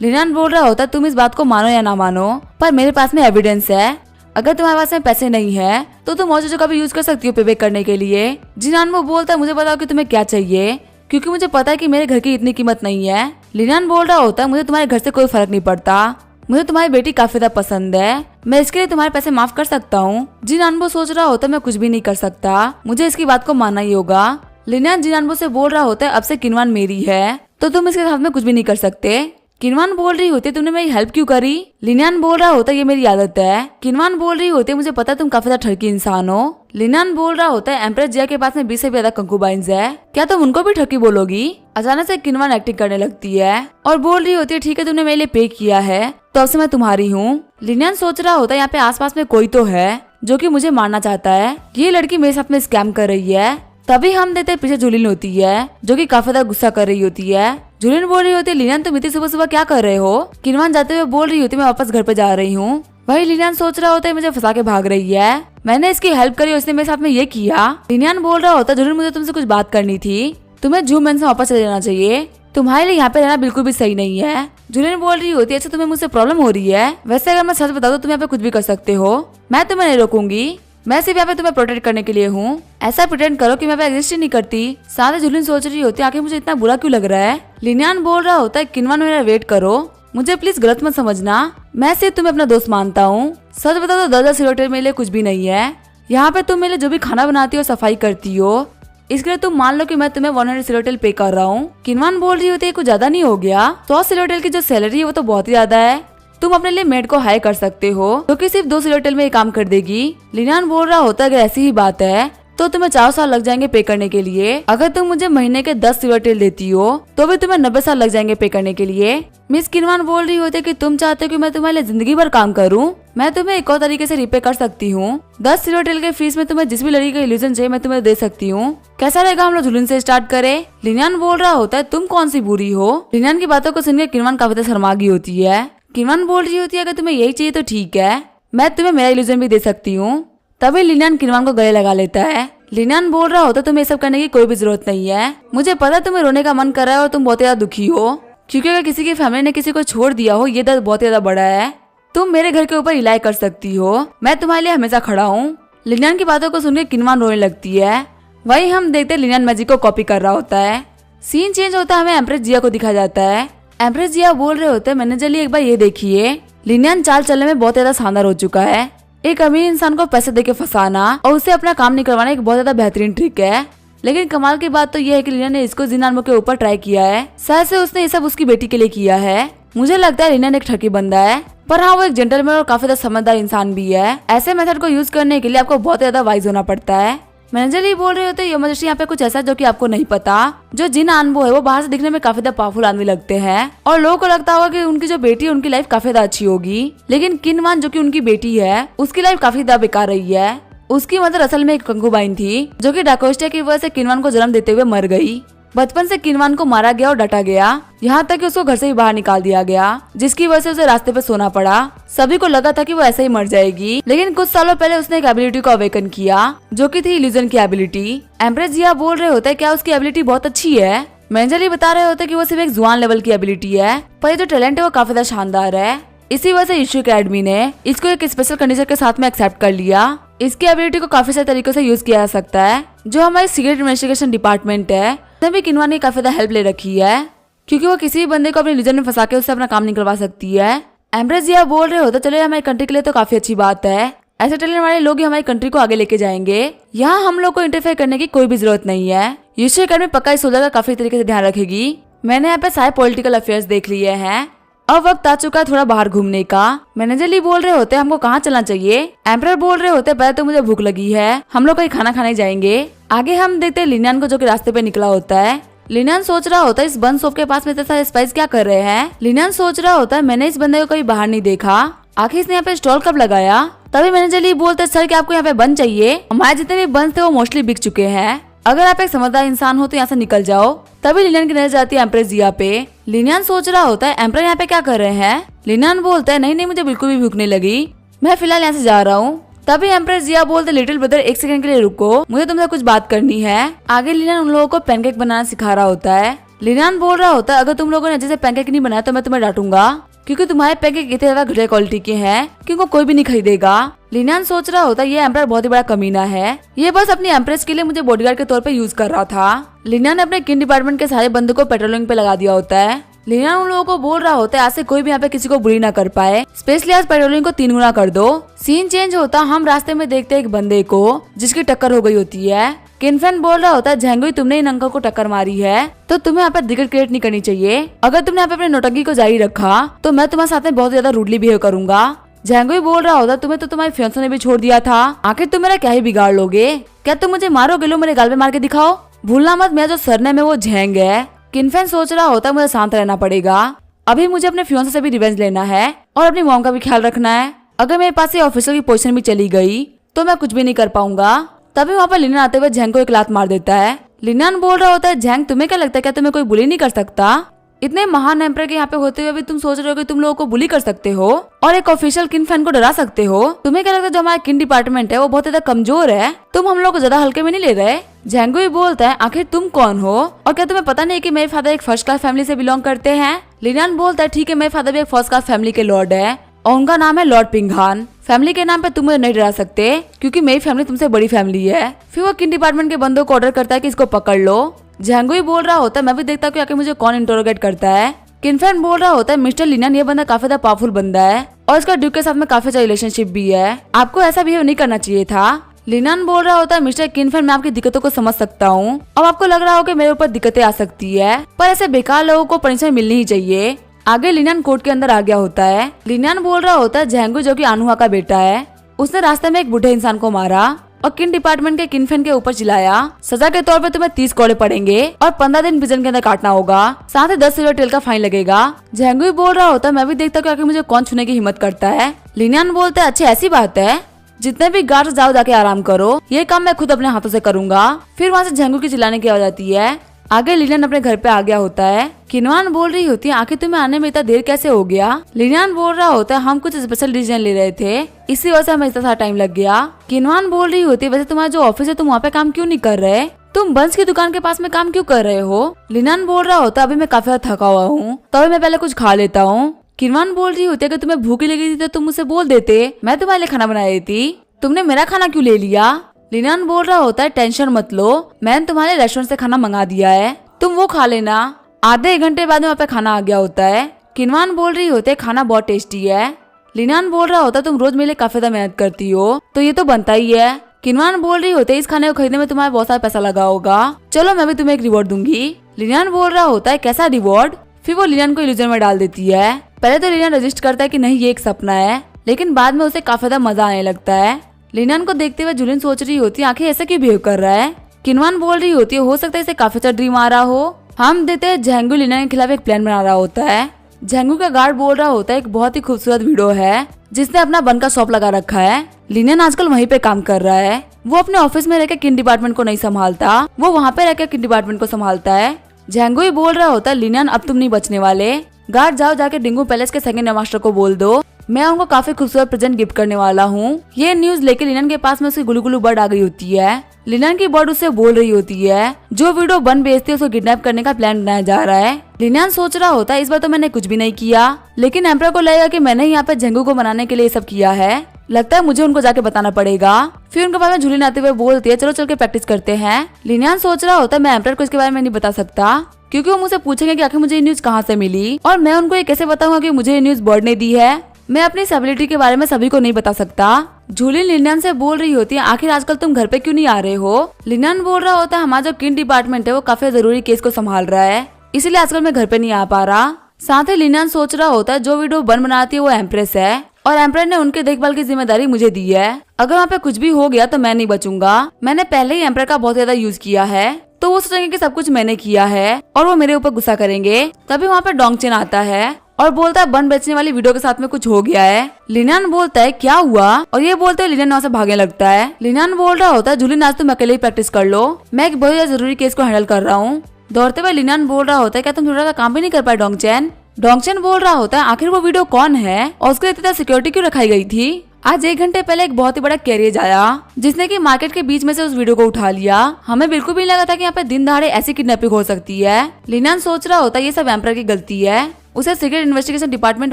लिनान बोल रहा होता तुम इस बात को मानो या ना मानो पर मेरे पास में एविडेंस है, अगर तुम्हारे पास में पैसे नहीं है तो तुम और चीजों का भी यूज कर सकती हो पे बैक करने के लिए। जिनान वो बोलता है मुझे बताओ कि तुम्हें क्या चाहिए, क्योंकि मुझे पता है कि मेरे घर की इतनी कीमत नहीं है। लिनान बोल रहा होता है मुझे तुम्हारे घर से कोई फर्क नहीं पड़ता, मुझे तुम्हारी बेटी काफी ज्यादा पसंद है, मैं इसके लिए तुम्हारे पैसे माफ कर सकता हूँ। जिनान सोच रहा होता है मैं कुछ भी नहीं कर सकता, मुझे इसकी बात को मानना ही होगा। लिनान जिनान से बोल रहा होता है अब से किनवान मेरी है तो तुम इसके साथ में कुछ भी नहीं कर सकते। किनवान बोल रही होती है तुमने मेरी हेल्प क्यों करी। लिनान बोल रहा होता है ये मेरी आदत है। किनवान बोल रही होती है मुझे पता है तुम काफी ज्यादा ठगी इंसान हो। लिनान बोल रहा होता है एम्प्रेस जिया के पास में 20 से भी ज्यादा कंकुबाइंस है, क्या तुम उनको भी ठगी बोलोगी। अचानक से किनवान एक्टिंग करने लगती है और बोल रही होती है ठीक है तुमने मेरे लिए पे किया है तो अब से मैं तुम्हारी हूँ। लिनान सोच रहा होता है यहाँ पे आसपास में कोई तो है जो कि मुझे मारना चाहता है, ये लड़की मेरे साथ में स्कैम कर रही है। तभी हम देखते पीछे जुलिन होती है जो कि काफी ज्यादा गुस्सा कर रही होती है। जुलिन बोल रही होती है लिनान तुम इतनी सुबह सुबह क्या कर रहे हो। किनवान जाते हुए बोल रही होती मैं वापस घर पे जा रही हूँ। वही लिनान सोच रहा होता है मुझे फंसा के भाग रही है, मैंने इसकी हेल्प करी और इसने मेरे साथ में ये किया। लिनान बोल रहा होता है जुलिन मुझे तुमसे कुछ बात करनी थी, तुम्हें जूम मैन से वापस चले जाना चाहिए, तुम्हारे लिए यहाँ पे रहना बिल्कुल भी सही नहीं है। जुलिन बोल रही होती है अच्छा तुम्हें मुझसे प्रॉब्लम हो रही है, वैसे अगर मैं सच बता दूं तुम यहाँ पे कुछ भी कर सकते हो, मैं तुम्हें नहीं रोकूंगी, मैं सिर्फ यहाँ पे तुम्हें प्रोटेक्ट करने के लिए हूँ, ऐसा प्रिटेंड करो कि मैं पे एग्जिस्ट ही नहीं करती। साथ ही जुलिन सोच रही होती है आखिर मुझे इतना बुरा क्यों लग रहा है। लिनान बोल रहा होता है किनवान मेरा वेट करो, मुझे प्लीज गलत मत समझना, मैं सिर्फ तुम्हें अपना दोस्त मानता हूँ, सच बता तो 10,000 सिल्वर टेल मेरे लिए कुछ भी नहीं है, यहाँ पे तुम मेरे लिए जो भी खाना बनाती हो सफाई करती हो इसके लिए तुम मान लो कि मैं तुम्हें 100 सिल्वर टेल पे कर रहा हूँ। किनवान बोल रही होती है कुछ ज्यादा नहीं हो गया, 100 सिल्वर टेल की जो सैलरी है वो तो बहुत ही ज्यादा है, तुम अपने लिए मेड को हायर कर सकते हो जो कि सिर्फ 2 सिल्वर टेल में ये काम कर देगी। लिनान बोल रहा होता है अगर ऐसी ही बात है तो तुम्हें 4 साल लग जाएंगे पे करने के लिए, अगर तुम मुझे महीने के 10 सिल्वर टेल देती हो तो भी तुम्हें 90 साल लग जाएंगे पे करने के लिए। मिस किनवान बोल रही होती है कि तुम चाहते हो कि मैं तुम्हारे लिए जिंदगी भर काम करूं, मैं तुम्हें एक और तरीके से रिपे कर सकती हूँ, 10 सिल्वर टेल के फीस में तुम्हें जिस भी लड़की का इल्यूजन चाहिए मैं तुम्हें दे सकती हूँ, कैसा रहेगा हम लोग जुलिन से स्टार्ट करें। लिनान बोल रहा होता है तुम कौन सी बुरी हो। लिनान की बातों को सुनकर किनवान काफी शर्मा गई होती है। किनवान बोल रही होती है अगर तुम्हें यही चाहिए तो ठीक है, मैं तुम्हें मेरा इल्यूजन भी दे सकती हूँ। तभी लिनान किनवान को गले लगा लेता है। लिनान बोल रहा होता तुम्हें सब करने की कोई भी जरूरत नहीं है, मुझे पता तुम्हें रोने का मन कर रहा है और तुम बहुत ज्यादा दुखी हो, क्योंकि अगर किसी की फैमिली ने किसी को छोड़ दिया हो ये दर्द बहुत ज्यादा बड़ा है, तुम मेरे घर के ऊपर इलाज कर सकती हो, मैं तुम्हारे लिए हमेशा खड़ा हूँ। लिनान की बातों को सुनकर किनवान रोने लगती है। वही हम देखते लिनान मैजिक को कॉपी कर रहा होता है। सीन चेंज होता है, हमें एम्प्रेस जिया को दिखा जाता है। एम्प्रेस जिया बोल रहे होते हैं मैनेजर लिए एक बार ये देखिए, लिनान चाल चलने में बहुत ज्यादा शानदार हो चुका है, एक अमीर इंसान को पैसे देके फंसाना और उससे अपना काम नहीं करवाना एक बहुत ज्यादा बेहतरीन ट्रिक है। लेकिन कमाल की बात तो यह है कि लिनान ने इसको जिनान के ऊपर ट्राई किया है, शायद से उसने ये सब उसकी बेटी के लिए किया है। मुझे लगता है लिनान एक ठगी बंदा है, पर हाँ वो एक जेंटलमैन और काफी ज्यादा समझदार इंसान भी है। ऐसे मेथड को यूज करने के लिए आपको बहुत ज्यादा वाइज होना पड़ता है। मैनेजर ही बोल रहे होते यो मजस्टी यहाँ पे कुछ ऐसा जो कि आपको नहीं पता। जो जिन आनवो है वो बाहर से दिखने में काफी ज्यादा पावरफुल आदमी लगते हैं और लोगों को लगता होगा कि उनकी जो बेटी है उनकी लाइफ काफी ज्यादा अच्छी होगी, लेकिन किनवान जो कि उनकी बेटी है उसकी लाइफ काफी ज्यादा बेकार रही है। उसकी मदर असल में एक कंकुबाइन थी जो कि डाकोस्टिया की वजह से किनवान को जन्म देते हुए मर गई। बचपन से किनवान को मारा गया और डांटा गया, यहाँ तक कि उसको घर से ही बाहर निकाल दिया गया, जिसकी वजह से उसे रास्ते पे सोना पड़ा। सभी को लगा था कि वो ऐसे ही मर जाएगी, लेकिन कुछ सालों पहले उसने एक एबिलिटी को अवेकन किया जो कि थी इल्यूजन की एबिलिटी। एम्प्रेस जिया बोल रहे होते क्या उसकी एबिलिटी बहुत अच्छी है। मैनेजर बता रहे होते कि वो सिर्फ एक जुआन लेवल की एबिलिटी है, पर ये जो टैलेंट है वो काफी ज्यादा शानदार है। इसी वजह से इशू अकेडमी ने इसको एक स्पेशल कंडीशन के साथ में एक्सेप्ट कर लिया। इसकी एबिलिटी को काफी सारे तरीकों से यूज किया जा सकता है। जो हमारी सीक्रेट इन्वेस्टिगेशन डिपार्टमेंट है उसने भी किनवान की काफी ज्यादा हेल्प ले रखी है, क्योंकि वो किसी भी बंदे को अपने इल्यूजन में फंसा के उससे अपना काम निकलवा सकती है। एम्प्रेस जिया बोल रहे होते चलो हमारी कंट्री के लिए तो काफी अच्छी बात है, ऐसे टैलेंट वाले लोग ही हमारी कंट्री को आगे लेके जाएंगे। यहाँ हम लोग को इंटरफेयर करने की कोई भी जरूरत नहीं है। यूशू अकेडमी पक्का इस सोल्जर का काफी तरीके से ध्यान रखेगी। मैंने यहाँ पे सारे पॉलिटिकल अफेयर्स देख लिए हैं, अब वक्त आ चुका है थोड़ा बाहर घूमने का। मैनेजर ली बोल रहे होते हमको कहाँ चलना चाहिए। एम्परर बोल रहे होते पहले तो मुझे भूख लगी है, हम लोग कहीं खाना खाने जाएंगे। आगे हम देखते हैं लिनियन को जो कि रास्ते पे निकला होता है। लिनियन सोच रहा होता है इस बंद शॉप के पास में इतना सारे स्पाइस क्या कर रहे हैं। लिनियन सोच रहा होता है मैंने इस बंदे को कहीं बाहर नहीं देखा, आखिर इसने यहाँ पे स्टॉल कब लगाया। तभी मैनेजर ली बोलते सर कि आपको यहाँ पे बंद चाहिए, हमारे जितने भी बंद थे वो मोस्टली बिक चुके हैं, अगर आप एक समझदार इंसान हो तो यहाँ से निकल जाओ। तभी लिनियन की नजर जाती है एम्प्रेस जिया पे। लिनियन सोच रहा होता है एम्प्रेस यहाँ पे क्या कर रहे हैं। लिनियन बोलता है नहीं मुझे बिल्कुल भी भूख नहीं लगी, मैं फिलहाल यहाँ से जा रहा हूँ। तभी एम्प्रेस जिया बोलते लिटिल ब्रदर एक सेकंड के लिए रुको, मुझे तुमसे कुछ बात करनी है। आगे लिनियन उन लोगों को पैनकेक बनाना सिखा रहा होता है। लिनियन बोल रहा होता है अगर तुम लोगों ने अच्छे से पैनकेक नहीं बनाया तो मैं तुम्हें डांटूंगा, क्योंकि तुम्हारे पैनकेक इतने ज्यादा घटिया क्वालिटी के हैं कि उनको कोई भी नहीं खरीदेगा। लिनियन सोच रहा होता है ये एम्प्रेस बहुत ही बड़ा कमीना है, ये बस अपनी एम्प्रेस के लिए मुझे बॉडीगार्ड के तौर पे यूज कर रहा था। लिनियन ने अपने किन डिपार्टमेंट के सारे बंदों को पेट्रोलिंग पे लगा दिया होता है। लिनियन उन लोगों को बोल रहा होता है आज से कोई भी यहाँ पे किसी को बुरी ना कर पाए, स्पेशली आज पेट्रोलिंग को 3 गुना कर दो। सीन चेंज होता हम रास्ते में देखते एक बंदे को जिसकी टक्कर हो गई होती है। किनफेन बोल रहा होता है झेंगुई तुमने इन अंकल को टक्कर मारी है तो तुम्हें यहाँ पे दिक्कत क्रिएट नहीं करनी चाहिए, अगर तुमने यहाँ पे अपनी नौटंकी को जारी रखा तो मैं तुम्हारे साथ में बहुत ज्यादा रूडली बिहेव करूंगा। झेंगुई बोल रहा होता तुम्हें तो तुम्हारी फियांसे ने भी छोड़ दिया था, आखिर तुम मेरा क्या ही बिगाड़ लोगे, क्या तुम मुझे मारोगे, लो मेरे गाल पे मार के दिखाओ। भूलना मत मेरा जो सरनेम है वो झेंग है। किनफेन सोच रहा होता मुझे शांत रहना पड़ेगा, अभी मुझे अपने फियांसे से भी रिवेंज लेना है और अपनी मॉम का भी ख्याल रखना है। अगर मेरे पास ये ऑफिसर की पोजीशन भी चली गई तो मैं कुछ भी नहीं कर पाऊंगा। तभी वहाँ पर लिनियन आते हुए झेंग को एक लात मार देता है। लिनियन बोल रहा होता है झेंग तुम्हें क्या लगता है क्या तुम्हें कोई बुली नहीं कर सकता, इतने महान एम्परर के यहाँ पे होते हुए भी तुम सोच रहे हो कि तुम लोगों को बुली कर सकते हो और एक ऑफिशियल किन फैन को डरा सकते हो। तुम्हें क्या लगता है जो हमारा किन डिपार्टमेंट है वो बहुत ज्यादा कमजोर है, तुम हम लोग को ज्यादा हल्के में नहीं ले रहे। झेंगुई बोलता है आखिर तुम कौन हो और क्या तुम्हें पता नहीं कि मेरे फादर एक फर्स्ट क्लास फैमिली से बिलोंग करते हैं। लिनियन बोलता है ठीक है मेरे फादर भी एक फर्स्ट क्लास फैमिली के लॉर्ड है और उनका नाम है लॉर्ड पिंगहान। फैमिली के नाम पे तुम मुझे नहीं डरा सकते क्योंकि मेरी फैमिली तुमसे बड़ी फैमिली है। फिर वो किन डिपार्टमेंट के बंदों को ऑर्डर करता है कि इसको पकड़ लो। झेंगुई बोल रहा होता है मैं भी देखता हूँ कि आखिर मुझे कौन इंटरोगेट करता है। किनफेन बोल रहा होता है मिस्टर लिनियन ये बंदा काफी ज्यादा पावरफुल बंदा है और इसका ड्यूक के साथ में काफी अच्छा रिलेशनशिप भी है, आपको ऐसा बिहेव नहीं करना चाहिए था। लिनियन बोल रहा होता है मिस्टर किनफेन मैं आपकी दिक्कतों को समझ सकता हूँ, अब आपको लग रहा हो कि मेरे ऊपर दिक्कतें आ सकती है पर ऐसे बेकार लोगों को पनिशमेंट मिलनी ही चाहिए। आगे लिनियन कोर्ट के अंदर आ गया होता है। लिनियन बोल रहा होता है झेंगू जो कि आनुहा का बेटा है उसने रास्ते में एक बूढ़े इंसान को मारा और किन डिपार्टमेंट के किनफेन के ऊपर चिल्लाया सजा के तौर पे तुम्हें 30 कोड़े पड़ेंगे और 15 दिन प्रिजन के अंदर काटना होगा, साथ ही 10 सिल्वर टेल का फाइन लगेगा। झेंगुई बोल रहा होता है मैं भी देखता हूँ कि मुझे कौन छूने की हिम्मत करता है। लिनियन बोलता है अच्छी ऐसी बात है, जितने भी गार्ड जाओ जाके आराम करो, ये काम मैं खुद अपने हाथों से करूंगा। फिर वहाँ से झेंगू की चिल्लाने की आवाज आती है। आगे लिनियन अपने घर पे आ गया होता है। किनवान बोल रही होती है आखिर तुम्हें आने में इतना देर कैसे हो गया। लिनियन बोल रहा होता है हम कुछ स्पेशल डिसीजन ले रहे थे इसी वजह से हमें इतना सारा टाइम लग गया। किनवान बोल रही होती है वैसे तुम्हारा जो ऑफिस है तुम वहाँ पे काम क्यों नहीं कर रहे, तुम बंस की दुकान के पास में काम क्यों कर रहे हो। लिनियन बोल रहा होता है अभी मैं काफी ज्यादा थका हुआ हूँ तो अभी मैं पहले कुछ खा लेता हूँ। किनवान बोल रही होती है कि तुम्हें भूख लगी थी तो तुम मुझसे बोल देते, मैं तुम्हारे लिए खाना बना देती, तुमने मेरा खाना क्यों ले लिया। लिनियन बोल रहा होता है टेंशन मत लो, मैंने तुम्हारे रेस्टोरेंट से खाना मंगा दिया है, तुम वो खा लेना। आधे 1 घंटे बाद में वहाँ पे खाना आ गया होता है। किनवान बोल रही होते खाना बहुत टेस्टी है। लिनियन बोल रहा होता तुम रोज मेरे लिए काफी ज्यादा मेहनत करती हो तो ये तो बनता ही है। किनवान बोल रही होते इस खाने को खरीदने में तुम्हारा बहुत सारा पैसा लगा होगा, चलो मैं भी तुम्हें एक रिवॉर्ड दूंगी। लिनियन बोल रहा होता है कैसा रिवॉर्ड। फिर वो लिलियन को इल्यूजन में डाल देती है। पहले तो लिलियन रजिस्ट करता है कि नहीं ये एक सपना है, लेकिन बाद में उसे काफी ज्यादा मजा आने लगता है। लिलियन को देखते हुए जूलियन सोच रही होती है आखिर ऐसा क्यों बिहेव कर रहा है। किनवान बोल रही होती है हो सकता है इसे काफी अच्छा ड्रीम आ रहा हो। हम देते हैं झेंगू लिलियन के खिलाफ एक प्लान बना रहा होता है। झेंगू का गार्ड बोल रहा होता है एक बहुत ही खूबसूरत वीडियो है जिसने अपना बन का शॉप लगा रखा है। लिलियन आजकल वहीं पे काम कर रहा है। वो अपने ऑफिस में रहकर किन डिपार्टमेंट को नहीं संभालता, वो वहाँ पे रहकर किन डिपार्टमेंट को संभालता है। झेंगू ही बोल रहा होता है लिलियन अब तुम नहीं बचने वाले। गार्ड जाओ जाके डिंगू पैलेस के सेकंड मास्टर को बोल दो मैं उनको काफी खूबसूरत प्रेजेंट गिफ्ट करने वाला हूँ। ये न्यूज लेके लिलियन के पास में उसकी गुलू गुलू बर्ड आ गई होती है। लिलियन की बर्ड उससे बोल रही होती है जो वीडियो बन बेचती है उसको किडनैप करने का प्लान बनाया जा रहा है। लिलियन सोच रहा होता है इस बार तो मैंने कुछ भी नहीं किया, लेकिन एम्परर को लगेगा कि मैंने यहाँ पे झेंगू को बनाने के लिए सब किया है। लगता है मुझे उनको जाके बताना पड़ेगा। फिर उनके बारे में झूलिन आते हुए बोलती है चलो चल के प्रैक्टिस करते हैं। लिलियन सोच रहा होता है मैं एम्परर को इसके बारे में नहीं बता सकता क्योंकि वो मुझसे पूछेंगे कि आखिर मुझे ये न्यूज कहाँ से मिली और मैं उनको ये कैसे बताऊंगा कि मुझे ये न्यूज बर्ड ने दी है। मैं अपनी इस एबिलिटी के बारे में सभी को नहीं बता सकता। झूलिन लिलियन से बोल रही होती है आखिर आजकल तुम घर पे क्यों नहीं आ रहे हो। लिलियन बोल रहा होता है हमारा जो किन डिपार्टमेंट है वो काफी जरूरी केस को संभाल रहा है, इसलिए आजकल मैं घर पे नहीं आ पा रहा। साथ ही लिलियन सोच रहा होता है जो वीडियो बन बनाती है वो एम्प्रेस है और एम्परर ने उनके देखभाल की जिम्मेदारी मुझे दी है। अगर वहाँ पे कुछ भी हो गया तो मैं नहीं बचूंगा। मैंने पहले ही एम्परर का बहुत ज्यादा यूज किया है तो वो सोचेंगे कि सब कुछ मैंने किया है और वो मेरे ऊपर गुस्सा करेंगे। तभी वहाँ पे डोंगचेन आता है और बोलता है बन बेचने वाली वीडियो के साथ में कुछ हो गया है। लिलियन बोलता है क्या हुआ और ये बोलते हुए लिलियन वहाँ से भागने लगता है। लिलियन बोल रहा होता है झूलिन आज तुम अकेले ही प्रैक्टिस कर लो, मैं एक बहुत जरूरी केस को हैंडल कर रहा हूँ। दौड़ते हुए लिलियन बोल रहा होता है क्या तुम थोड़ा सा काम भी नहीं कर पाए डोंगचेन। डोंगचेन बोल रहा होता है आखिर वो वीडियो कौन है और उसके लिए इतना सिक्योरिटी क्यों रखाई गई थी। आज 1 घंटे पहले एक बहुत ही बड़ा कैरियर आया जिसने कि मार्केट के बीच में से उस वीडियो को उठा लिया। हमें बिल्कुल भी नहीं लगा था कि यहाँ पे दिन दहाड़े ऐसी किडनैपिंग हो सकती है। लिलियन सोच रहा होता है ये सब एम्परर की गलती है, उसे सीक्रेट इन्वेस्टिगेशन डिपार्टमेंट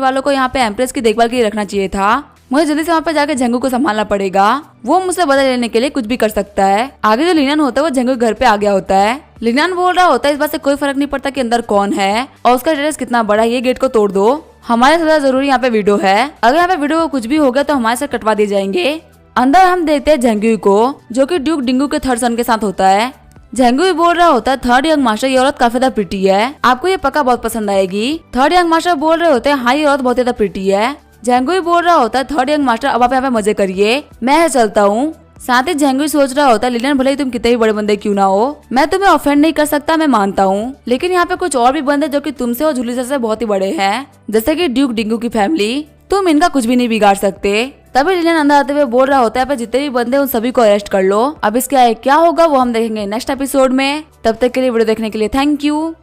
वालों को यहाँ पे एम्प्रेस की देखभाल के लिए रखना चाहिए था। मुझे जल्दी से वहाँ पे जाकर झेंगू को संभालना पड़ेगा, वो मुझसे बदला लेने के लिए कुछ भी कर सकता है। आगे जो लिलियन होता है वो झेंगू के घर पे आ गया होता है। लिलियन बोल रहा होता है इस बात से कोई फर्क नहीं पड़ता कि अंदर कौन है और उसका एड्रेस कितना बड़ा है, ये गेट को तोड़ दो। हमारे सबसे जरूरी यहाँ पे वीडियो है, अगर यहाँ पे वीडियो को कुछ भी हो गया तो हमारे साथ कटवा दिए जाएंगे। अंदर हम देखते हैं झेंगू को जो कि ड्यूक डिंगू के थर्ड सन के साथ होता है। झेंगू भी बोल रहा होता है थर्ड यंग मास्टर ये औरत काफी ज्यादा प्रिटी है, आपको ये पक्का बहुत पसंद आएगी। थर्ड यंग मास्टर बोल रहे होते हैं हाँ ये औरत बहुत ज्यादा प्रिटी है। झेंगू भी बोल रहा होता है थर्ड यंग मास्टर अब आप यहाँ पे मजे करिए, मैं चलता हूँ। साथ ही झेंगू सोच रहा होता है लिलियन भले ही तुम कितने भी बड़े बंदे क्यों ना हो, मैं तुम्हें ऑफेंड नहीं कर सकता, मैं मानता हूँ, लेकिन यहाँ पे कुछ और भी बंदे जो कि तुमसे और जूली से बहुत ही बड़े हैं, जैसे कि ड्यूक डिंगू की फैमिली, तुम इनका कुछ भी नहीं बिगाड़ सकते। तभी लिलियन अंदर आते हुए बोल रहा होता है जितने भी बंदे उन सभी को अरेस्ट कर लो। अब इसके आगे क्या होगा वो हम देखेंगे नेक्स्ट एपिसोड में। तब तक के लिए वीडियो देखने के लिए थैंक यू।